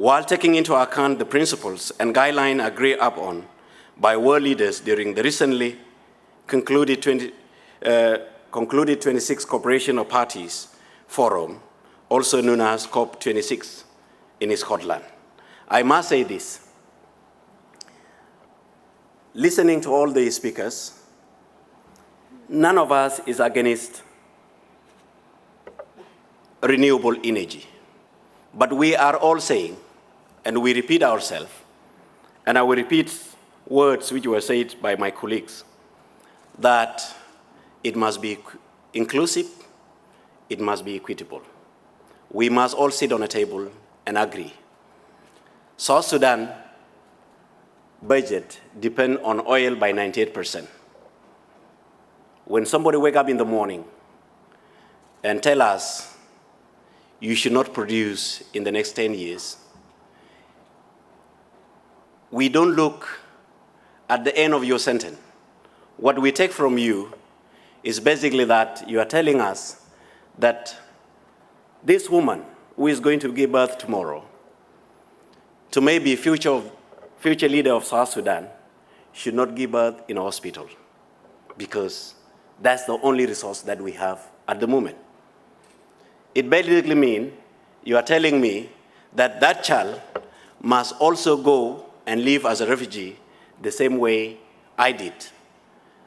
while taking into account the principles and guidelines agreed upon by world leaders during the recently concluded 26 Cooperation of Parties Forum, also known as COP26 in Scotland. I must say this. Listening to all the speakers, none of us is against renewable energy. But we are all saying, and we repeat ourselves, and I will repeat words which were said by my colleagues, that it must be inclusive, it must be equitable. We must all sit on a table and agree. South Sudan budget depends on oil by 98%. When somebody wake up in the morning and tell us you should not produce in the next 10 years, we don't look at the end of your sentence. What we take from you is basically that you are telling us that this woman who is going to give birth tomorrow to maybe future leader of South Sudan should not give birth in a hospital because that's the only resource that we have at the moment. It basically means you are telling me that that child must also go and live as a refugee the same way I did.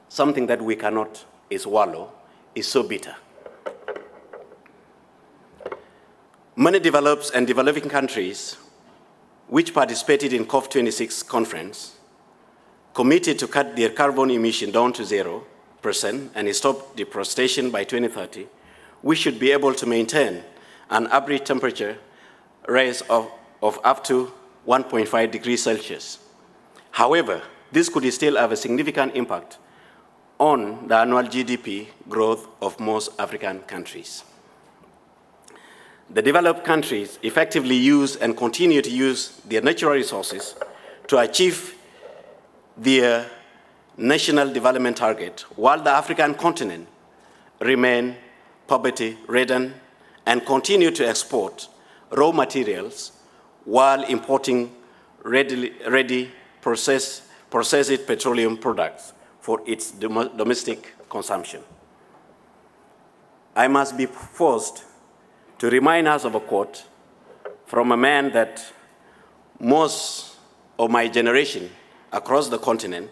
Something that we cannot swallow is so bitter. Many developed and developing countries which participated in COP26 conference committed to cut their carbon emission down to 0% and stop deforestation by 2030, we should be able to maintain an average temperature rise of up to 1.5 degrees Celsius. However, this could still have a significant impact on the annual GDP growth of most African countries. The developed countries effectively use and continue to use their natural resources to achieve their national development target, while the African continent remain poverty-ridden and continue to export raw materials while importing ready processed petroleum products for its domestic consumption. I must be forced to remind us of a quote from a man that most of my generation across the continent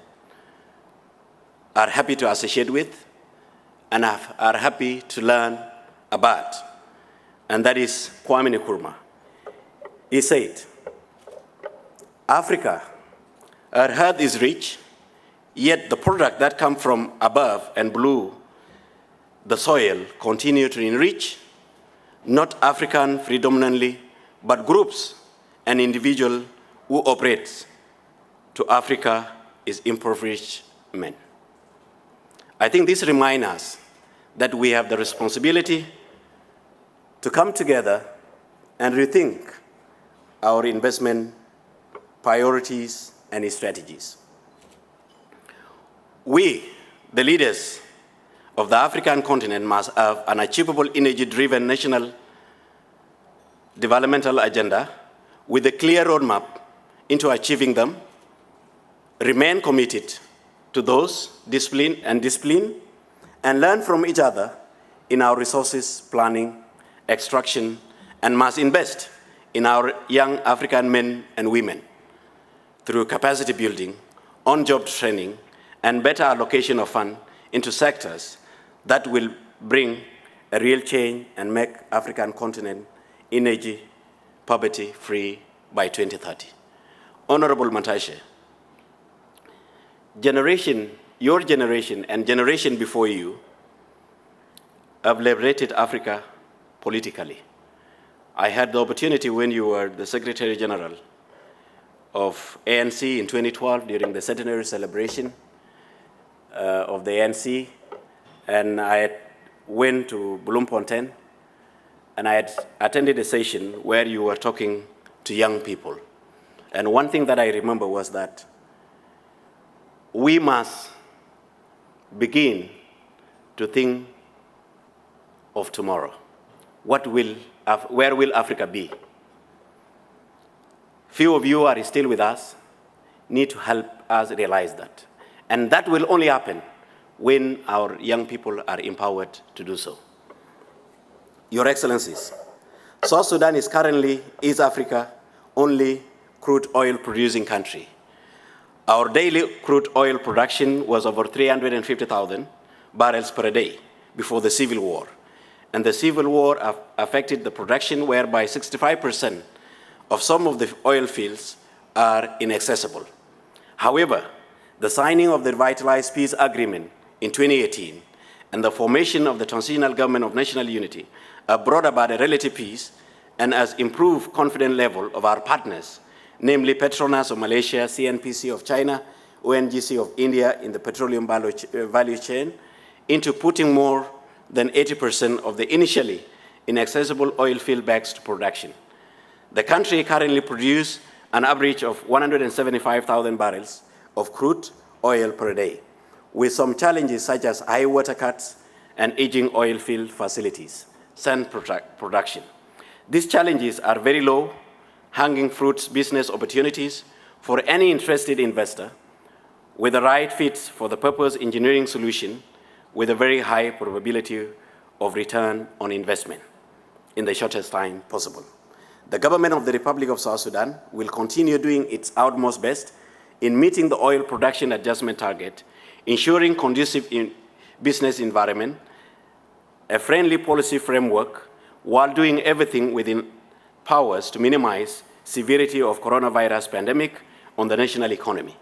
are happy to associate with and are happy to learn about, and that is Kwame Nkrumah. He said, Africa, our earth is rich, yet the product that come from above and below the soil continue to enrich not African predominantly, but groups and individuals who operate to Africa is impoverished men. I think this reminds us that we have the responsibility to come together and rethink our investment priorities and strategies. We, the leaders of the African continent, must have an achievable energy-driven national developmental agenda with a clear roadmap into achieving them, remain committed to those discipline, and learn from each other in our resources planning, extraction, and must invest in our young African men and women through capacity building, on-job training, and better allocation of funds into sectors that will bring a real change and make African continent energy poverty-free by 2030. Honorable Mantashe, your generation and generation before you have liberated Africa politically. I had the opportunity when you were the Secretary General of ANC in 2012 during the centenary celebration of the ANC, and I went to Bloemfontein, and I had attended a session where you were talking to young people. And one thing that I remember was that we must begin to think of tomorrow. Where will Africa be? few of you are still with us, need to help us realize that. And that will only happen when our young people are empowered to do so. Your Excellencies, South Sudan is currently East Africa's only crude oil producing country. Our daily crude oil production was over 350,000 barrels per day before the civil war. And the civil war affected the production whereby 65% of some of the oil fields are inaccessible. However, the signing of the revitalized peace agreement in 2018 and the formation of the transitional government of national unity have brought about a relative peace and has improved confidence level of our partners, namely Petronas of Malaysia, CNBC of China, ONGC of India in the petroleum value chain, into putting more than 80% of the initially inaccessible oil field backs to production. The country currently produces an average of 175,000 barrels of crude oil per day, with some challenges such as high water cuts and aging oil field facilities, sand production. These challenges are very low hanging fruits business opportunities for any interested investor with the right fits for the purpose engineering solution with a very high probability of return on investment in the shortest time possible. The government of the Republic of South Sudan will continue doing its utmost best in meeting the oil production adjustment target, ensuring conducive business environment, a friendly policy framework, while doing everything within powers to minimize severity of coronavirus pandemic on the national economy.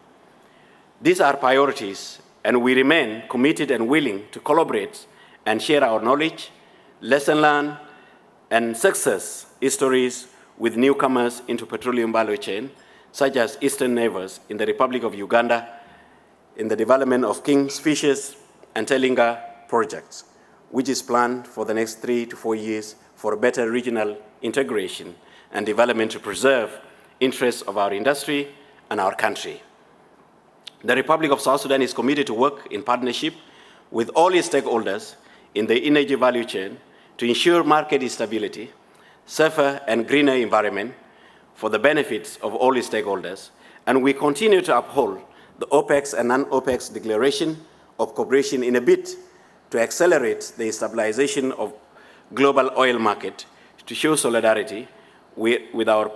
These are priorities, and we remain committed and willing to collaborate and share our knowledge, lesson learned, and success stories with newcomers into petroleum value chain, such as eastern neighbors in the Republic of Uganda, in the development of King's Fishes and Telinga projects, which is planned for the next 3 to 4 years for better regional integration and development to preserve interests of our industry and our country. The Republic of South Sudan is committed to work in partnership with all its stakeholders in the energy value chain to ensure market stability, safer and greener environment for the benefits of all its stakeholders, and we continue to uphold the OPEC's and non-OPEC's declaration of cooperation in a bid to accelerate the stabilization of global oil market, to show solidarity with our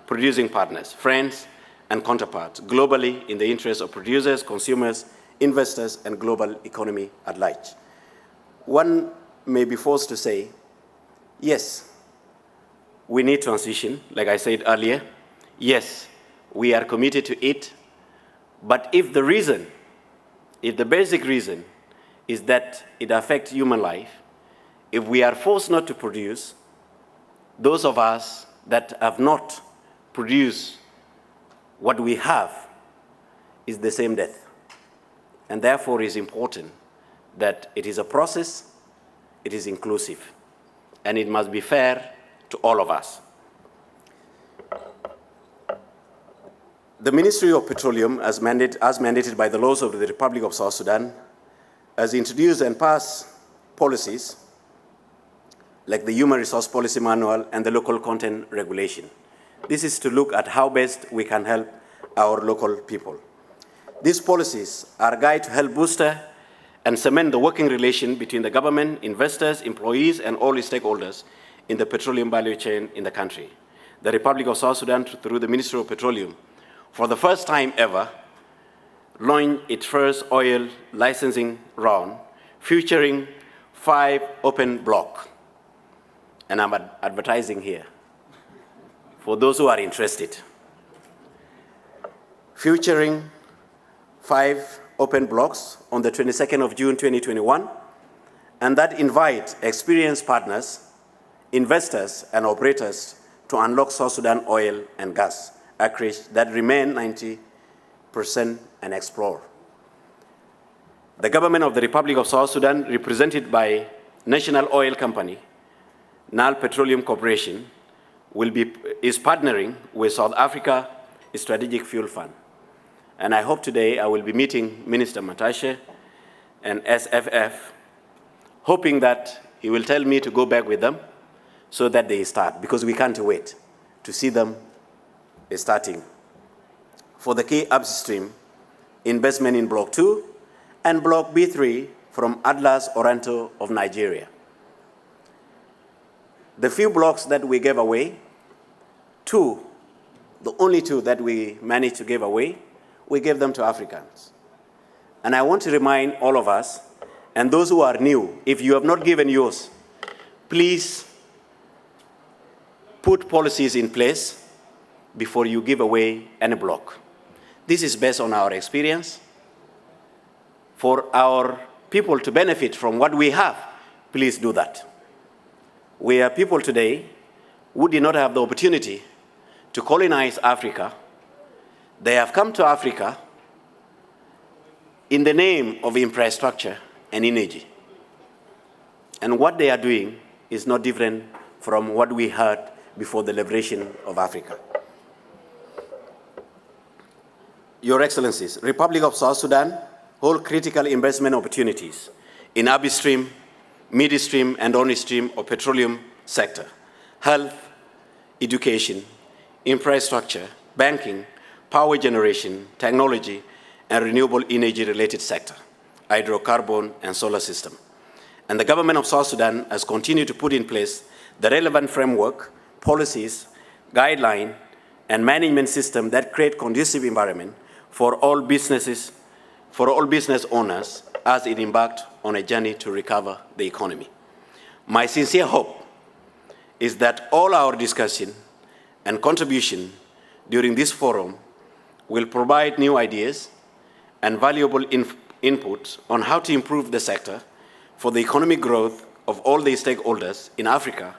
producing partners, friends, and counterparts globally in the interest of producers, consumers, investors, and global economy at large. One may be forced to say, yes, we need transition, like I said earlier. Yes, we are committed to it. But if the basic reason is that it affects human life, if we are forced not to produce, those of us that have not produced what we have is the same death. And therefore, it is important that it is a process, it is inclusive, and it must be fair to all of us. The Ministry of Petroleum, as mandated by the laws of the Republic of South Sudan, has introduced and passed policies like the Human Resource Policy Manual and the Local Content Regulation. This is to look at how best we can help our local people. These policies are a guide to help booster and cement the working relation between the government, investors, employees, and all its stakeholders in the petroleum value chain in the country. The Republic of South Sudan, through the Ministry of Petroleum, for the first time ever, launched its first oil licensing round, featuring 5 open blocks. And I'm advertising here for those who are interested. Featuring 5 open blocks on the 22nd of June 2021, and that invite experienced partners, investors, and operators to unlock South Sudan oil and gas acreage that remain 90% and explore. The government of the Republic of South Sudan, represented by National Oil Company, NAL Petroleum Corporation, is partnering with South Africa Strategic Fuel Fund. And I hope today I will be meeting Minister Matashe and SFF, hoping that he will tell me to go back with them so that they start, because we can't wait to see them starting for the key upstream investment in Block 2 and Block B3 from Atlas Oranto of Nigeria. The few blocks that we gave away, the only two that we managed to give away, we gave them to Africans. And I want to remind all of us, and those who are new, if you have not given yours, please put policies in place before you give away any block. This is based on our experience. For our people to benefit from what we have, please do that. We are people today who did not have the opportunity to colonize Africa. They have come to Africa in the name of infrastructure and energy. And what they are doing is not different from what we heard before the liberation of Africa. Your Excellencies, Republic of South Sudan hold critical investment opportunities in upstream, midstream, and downstream of petroleum sector, health, education, infrastructure, banking, power generation, technology, and renewable energy-related sector, hydrocarbon and solar system. And the government of South Sudan has continued to put in place the relevant framework, policies, guidelines, and management system that create conducive environment for all business owners as it embarked on a journey to recover the economy. My sincere hope is that all our discussion and contribution during this forum will provide new ideas and valuable input on how to improve the sector for the economic growth of all the stakeholders in Africa,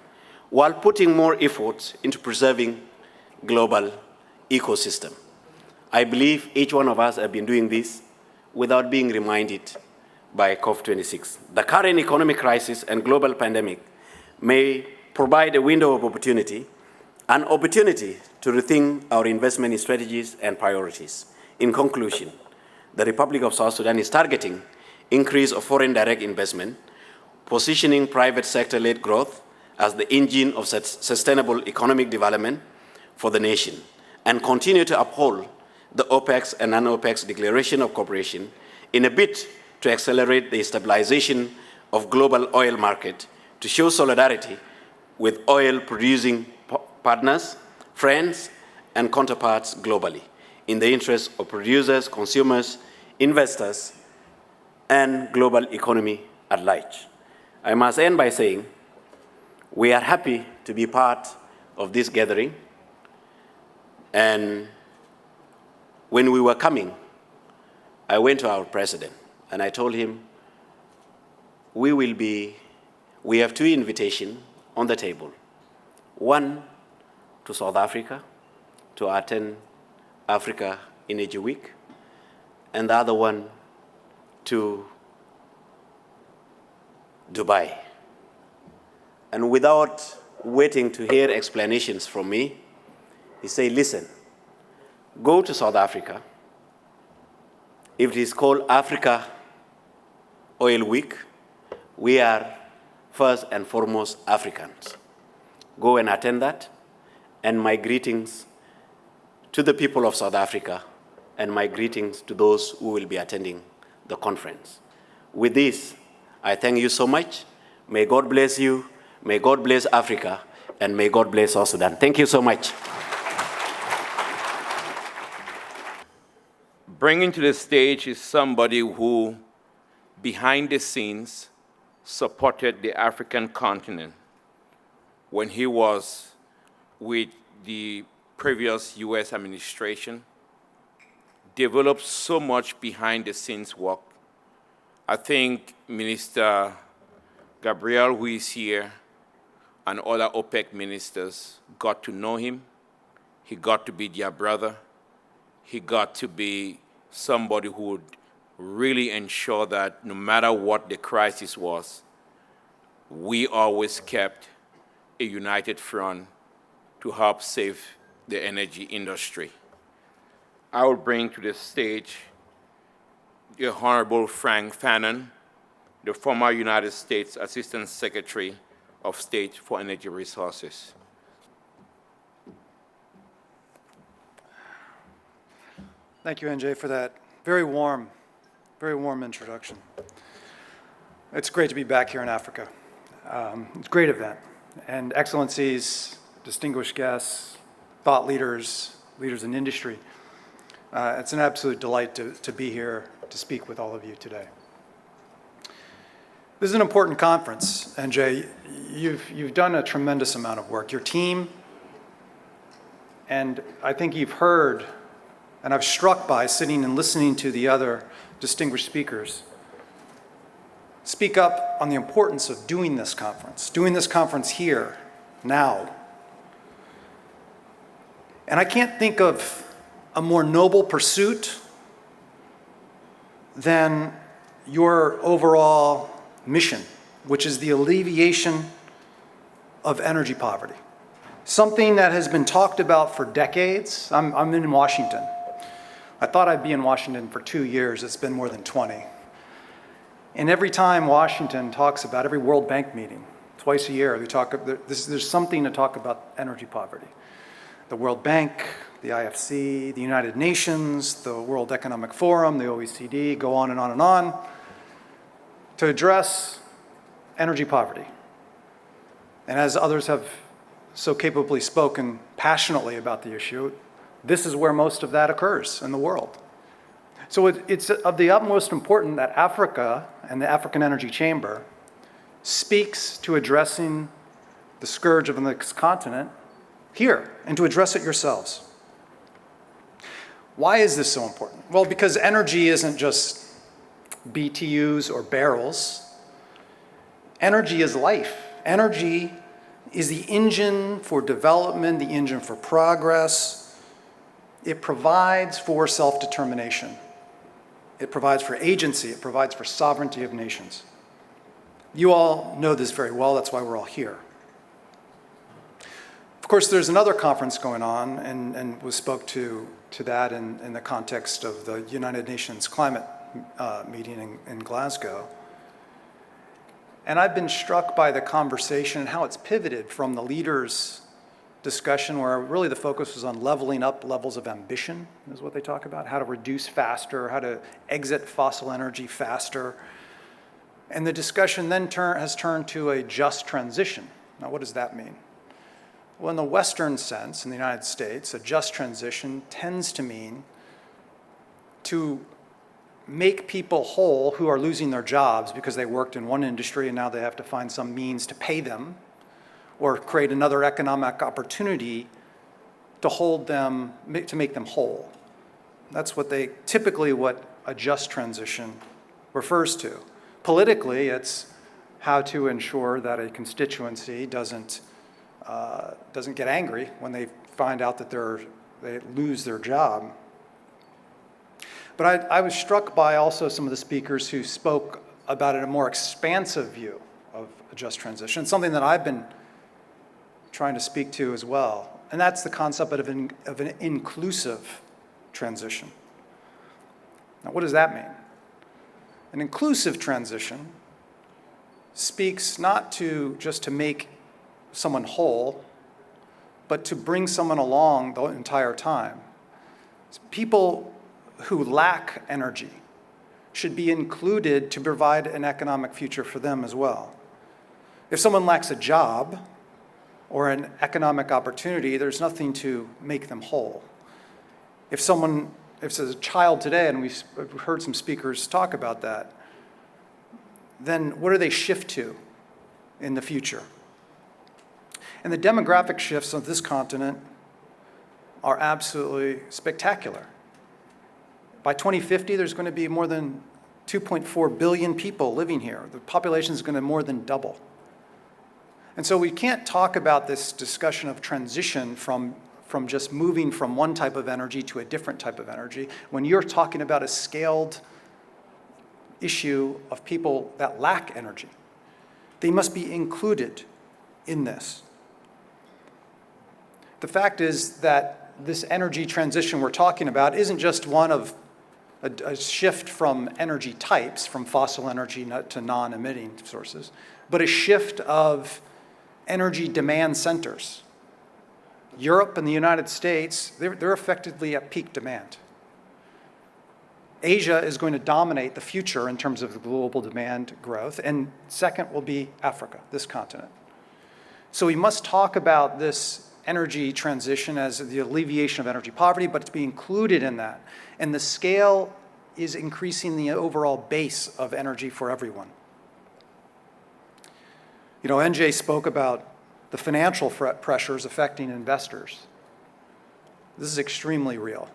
while putting more efforts into preserving global ecosystem. I believe each one of us have been doing this without being reminded by COP26. The current economic crisis and global pandemic may provide a window of opportunity, an opportunity to rethink our investment strategies and priorities. In conclusion, the Republic of South Sudan is targeting increase of foreign direct investment, positioning private sector-led growth as the engine of sustainable economic development for the nation, and continue to uphold the OPEC's and Non-OPEC's declaration of cooperation in a bid to accelerate the stabilization of global oil market, to show solidarity with oil-producing partners, friends, and counterparts globally, in the interest of producers, consumers, investors, and global economy at large. I must end by saying we are happy to be part of this gathering. And when we were coming, I went to our president and I told him, we have two invitations on the table. One to South Africa to attend Africa Energy Week, and the other one to Dubai. And without waiting to hear explanations from me, he said, listen, go to South Africa. If it is called Africa Oil Week, we are first and foremost Africans. Go and attend that, and my greetings to the people of South Africa, and my greetings to those who will be attending the conference. With this, I thank you so much. May God bless you, may God bless Africa, and may God bless South Sudan. Thank you so much. Bringing to the stage is somebody who, behind the scenes, supported the African continent when he was with the previous US administration, developed so much behind the scenes work. I think Minister Gabriel, who is here, and other OPEC ministers got to know him. He got to be their brother. He got to be somebody who would really ensure that no matter what the crisis was, we always kept a united front to help save the energy industry. I will bring to the stage the Honorable Frank Fannon, the former United States Assistant Secretary of State for Energy Resources. Thank you, NJ, for that very warm introduction. It's great to be back here in Africa. It's a great event. And excellencies, distinguished guests, thought leaders, leaders in industry, it's an absolute delight to be here to speak with all of you today. This is an important conference, NJ. You've done a tremendous amount of work. Your team, and I think you've heard, and I've struck by sitting and listening to the other distinguished speakers speak up on the importance of doing this conference here, now. And I can't think of a more noble pursuit than your overall mission, which is the alleviation of energy poverty. Something that has been talked about for decades. I'm in Washington. I thought I'd be in Washington for 2 years. It's been more than 20. And every time Washington talks about, every World Bank meeting, twice a year, there's something to talk about energy poverty. The World Bank, the IFC, the United Nations, the World Economic Forum, the OECD, go on and on and on, to address energy poverty. And as others have so capably spoken passionately about the issue, this is where most of that occurs in the world. So it's of the utmost importance that Africa and the African Energy Chamber speaks to addressing the scourge of this continent here, and to address it yourselves. Why is this so important? Well, because energy isn't just BTUs or barrels. Energy is life. Energy is the engine for development, the engine for progress. It provides for self-determination. It provides for agency. It provides for sovereignty of nations. You all know this very well. That's why we're all here. Of course, there's another conference going on, and we spoke to that in the context of the United Nations climate meeting in Glasgow. And I've been struck by the conversation and how it's pivoted from the leaders' discussion, where really the focus was on leveling up levels of ambition, is what they talk about, how to reduce faster, how to exit fossil energy faster. And the discussion then has turned to a just transition. Now, what does that mean? Well, in the Western sense, in the United States, a just transition tends to mean to make people whole who are losing their jobs because they worked in one industry and now they have to find some means to pay them, or create another economic opportunity to hold them, to make them whole. That's typically what a just transition refers to. Politically, it's how to ensure that a constituency doesn't get angry when they find out that they lose their job. But I was struck by also some of the speakers who spoke about it, a more expansive view of a just transition, something that I've been trying to speak to as well. And that's the concept of an inclusive transition. Now, what does that mean? An inclusive transition speaks not just to make someone whole, but to bring someone along the entire time. People who lack energy should be included to provide an economic future for them as well. If someone lacks a job or an economic opportunity, there's nothing to make them whole. If it's a child today, and we've heard some speakers talk about that, then what do they shift to in the future? And the demographic shifts of this continent are absolutely spectacular. By 2050, there's going to be more than 2.4 billion people living here. The population is going to more than double. And so we can't talk about this discussion of transition from just moving from one type of energy to a different type of energy when you're talking about a scaled issue of people that lack energy. They must be included in this. The fact is that this energy transition we're talking about isn't just one of a shift from energy types, from fossil energy to non-emitting sources, but a shift of energy demand centers. Europe and the United States, they're effectively at peak demand. Asia is going to dominate the future in terms of global demand growth, and second will be Africa, this continent. So we must talk about this energy transition as the alleviation of energy poverty, but to be included in that. And the scale is increasing the overall base of energy for everyone. You know, NJ spoke about the financial pressures affecting investors. This is extremely real.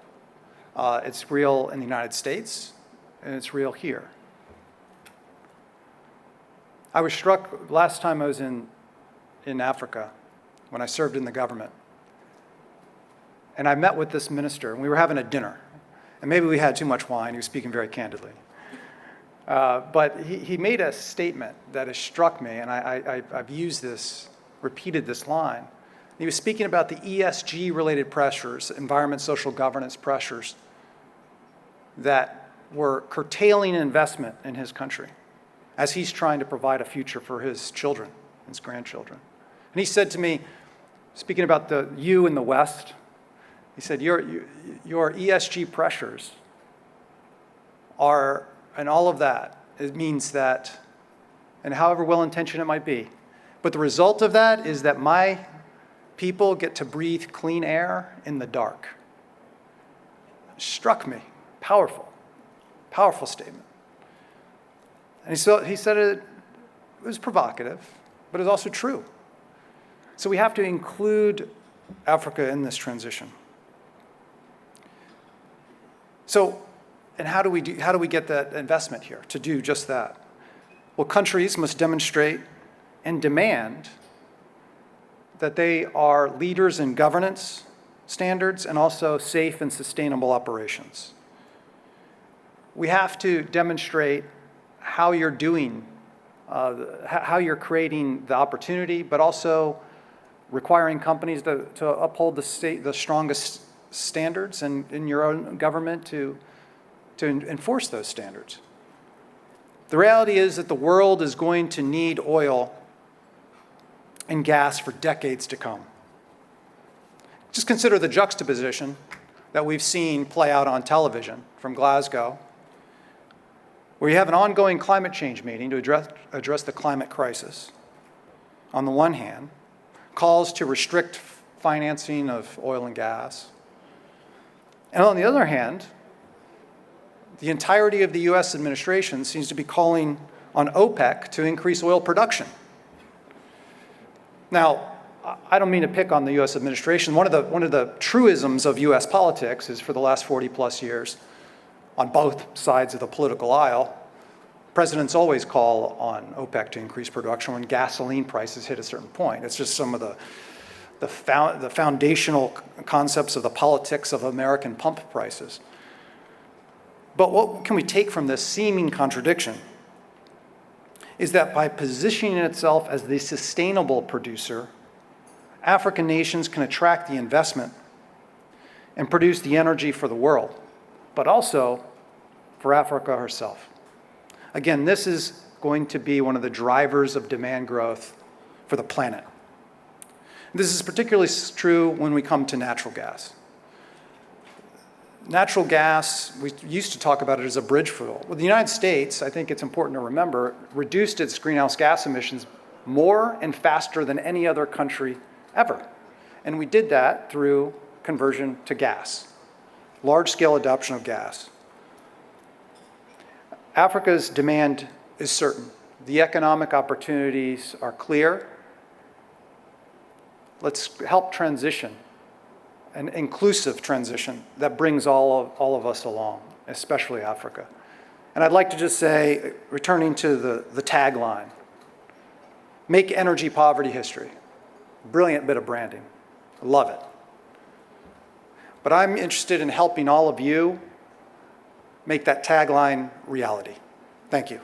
It's real in the United States, and it's real here. I was struck last time I was in Africa when I served in the government. And I met with this minister, and we were having a dinner. And maybe we had too much wine. He was speaking very candidly. But he made a statement that has struck me, and I've used this, repeated this line. He was speaking about the ESG-related pressures, environment, social governance pressures, that were curtailing investment in his country as he's trying to provide a future for his children, his grandchildren. And he said to me, speaking about you in the West, he said, your ESG pressures are, and all of that, it means that, and however well-intentioned it might be, but the result of that is that my people get to breathe clean air in the dark. It struck me. Powerful, powerful statement. And he said it was provocative, but it was also true. So we have to include Africa in this transition. So, and how do we get that investment here to do just that? Well, countries must demonstrate and demand that they are leaders in governance standards and also safe and sustainable operations. We have to demonstrate how you're doing, how you're creating the opportunity, but also requiring companies to uphold the strongest standards and in your own government to enforce those standards. The reality is that the world is going to need oil and gas for decades to come. Just consider the juxtaposition that we've seen play out on television from Glasgow, where you have an ongoing climate change meeting to address the climate crisis. On the one hand, calls to restrict financing of oil and gas. And on the other hand, the entirety of the US administration seems to be calling on OPEC to increase oil production. Now, I don't mean to pick on the US administration. One of the truisms of US politics is for the last 40 plus years, on both sides of the political aisle, presidents always call on OPEC to increase production when gasoline prices hit a certain point. It's just some of the foundational concepts of the politics of American pump prices. But what can we take from this seeming contradiction is that by positioning itself as the sustainable producer, African nations can attract the investment and produce the energy for the world, but also for Africa herself. Again, this is going to be one of the drivers of demand growth for the planet. This is particularly true when we come to natural gas. Natural gas, we used to talk about it as a bridge fuel. Well, the United States, I think it's important to remember, reduced its greenhouse gas emissions more and faster than any other country ever. And we did that through conversion to gas, large-scale adoption of gas. Africa's demand is certain. The economic opportunities are clear. Let's help transition, an inclusive transition that brings all of us along, especially Africa. And I'd like to just say, returning to the tagline, make energy poverty history. Brilliant bit of branding. I love it. But I'm interested in helping all of you make that tagline reality. Thank you.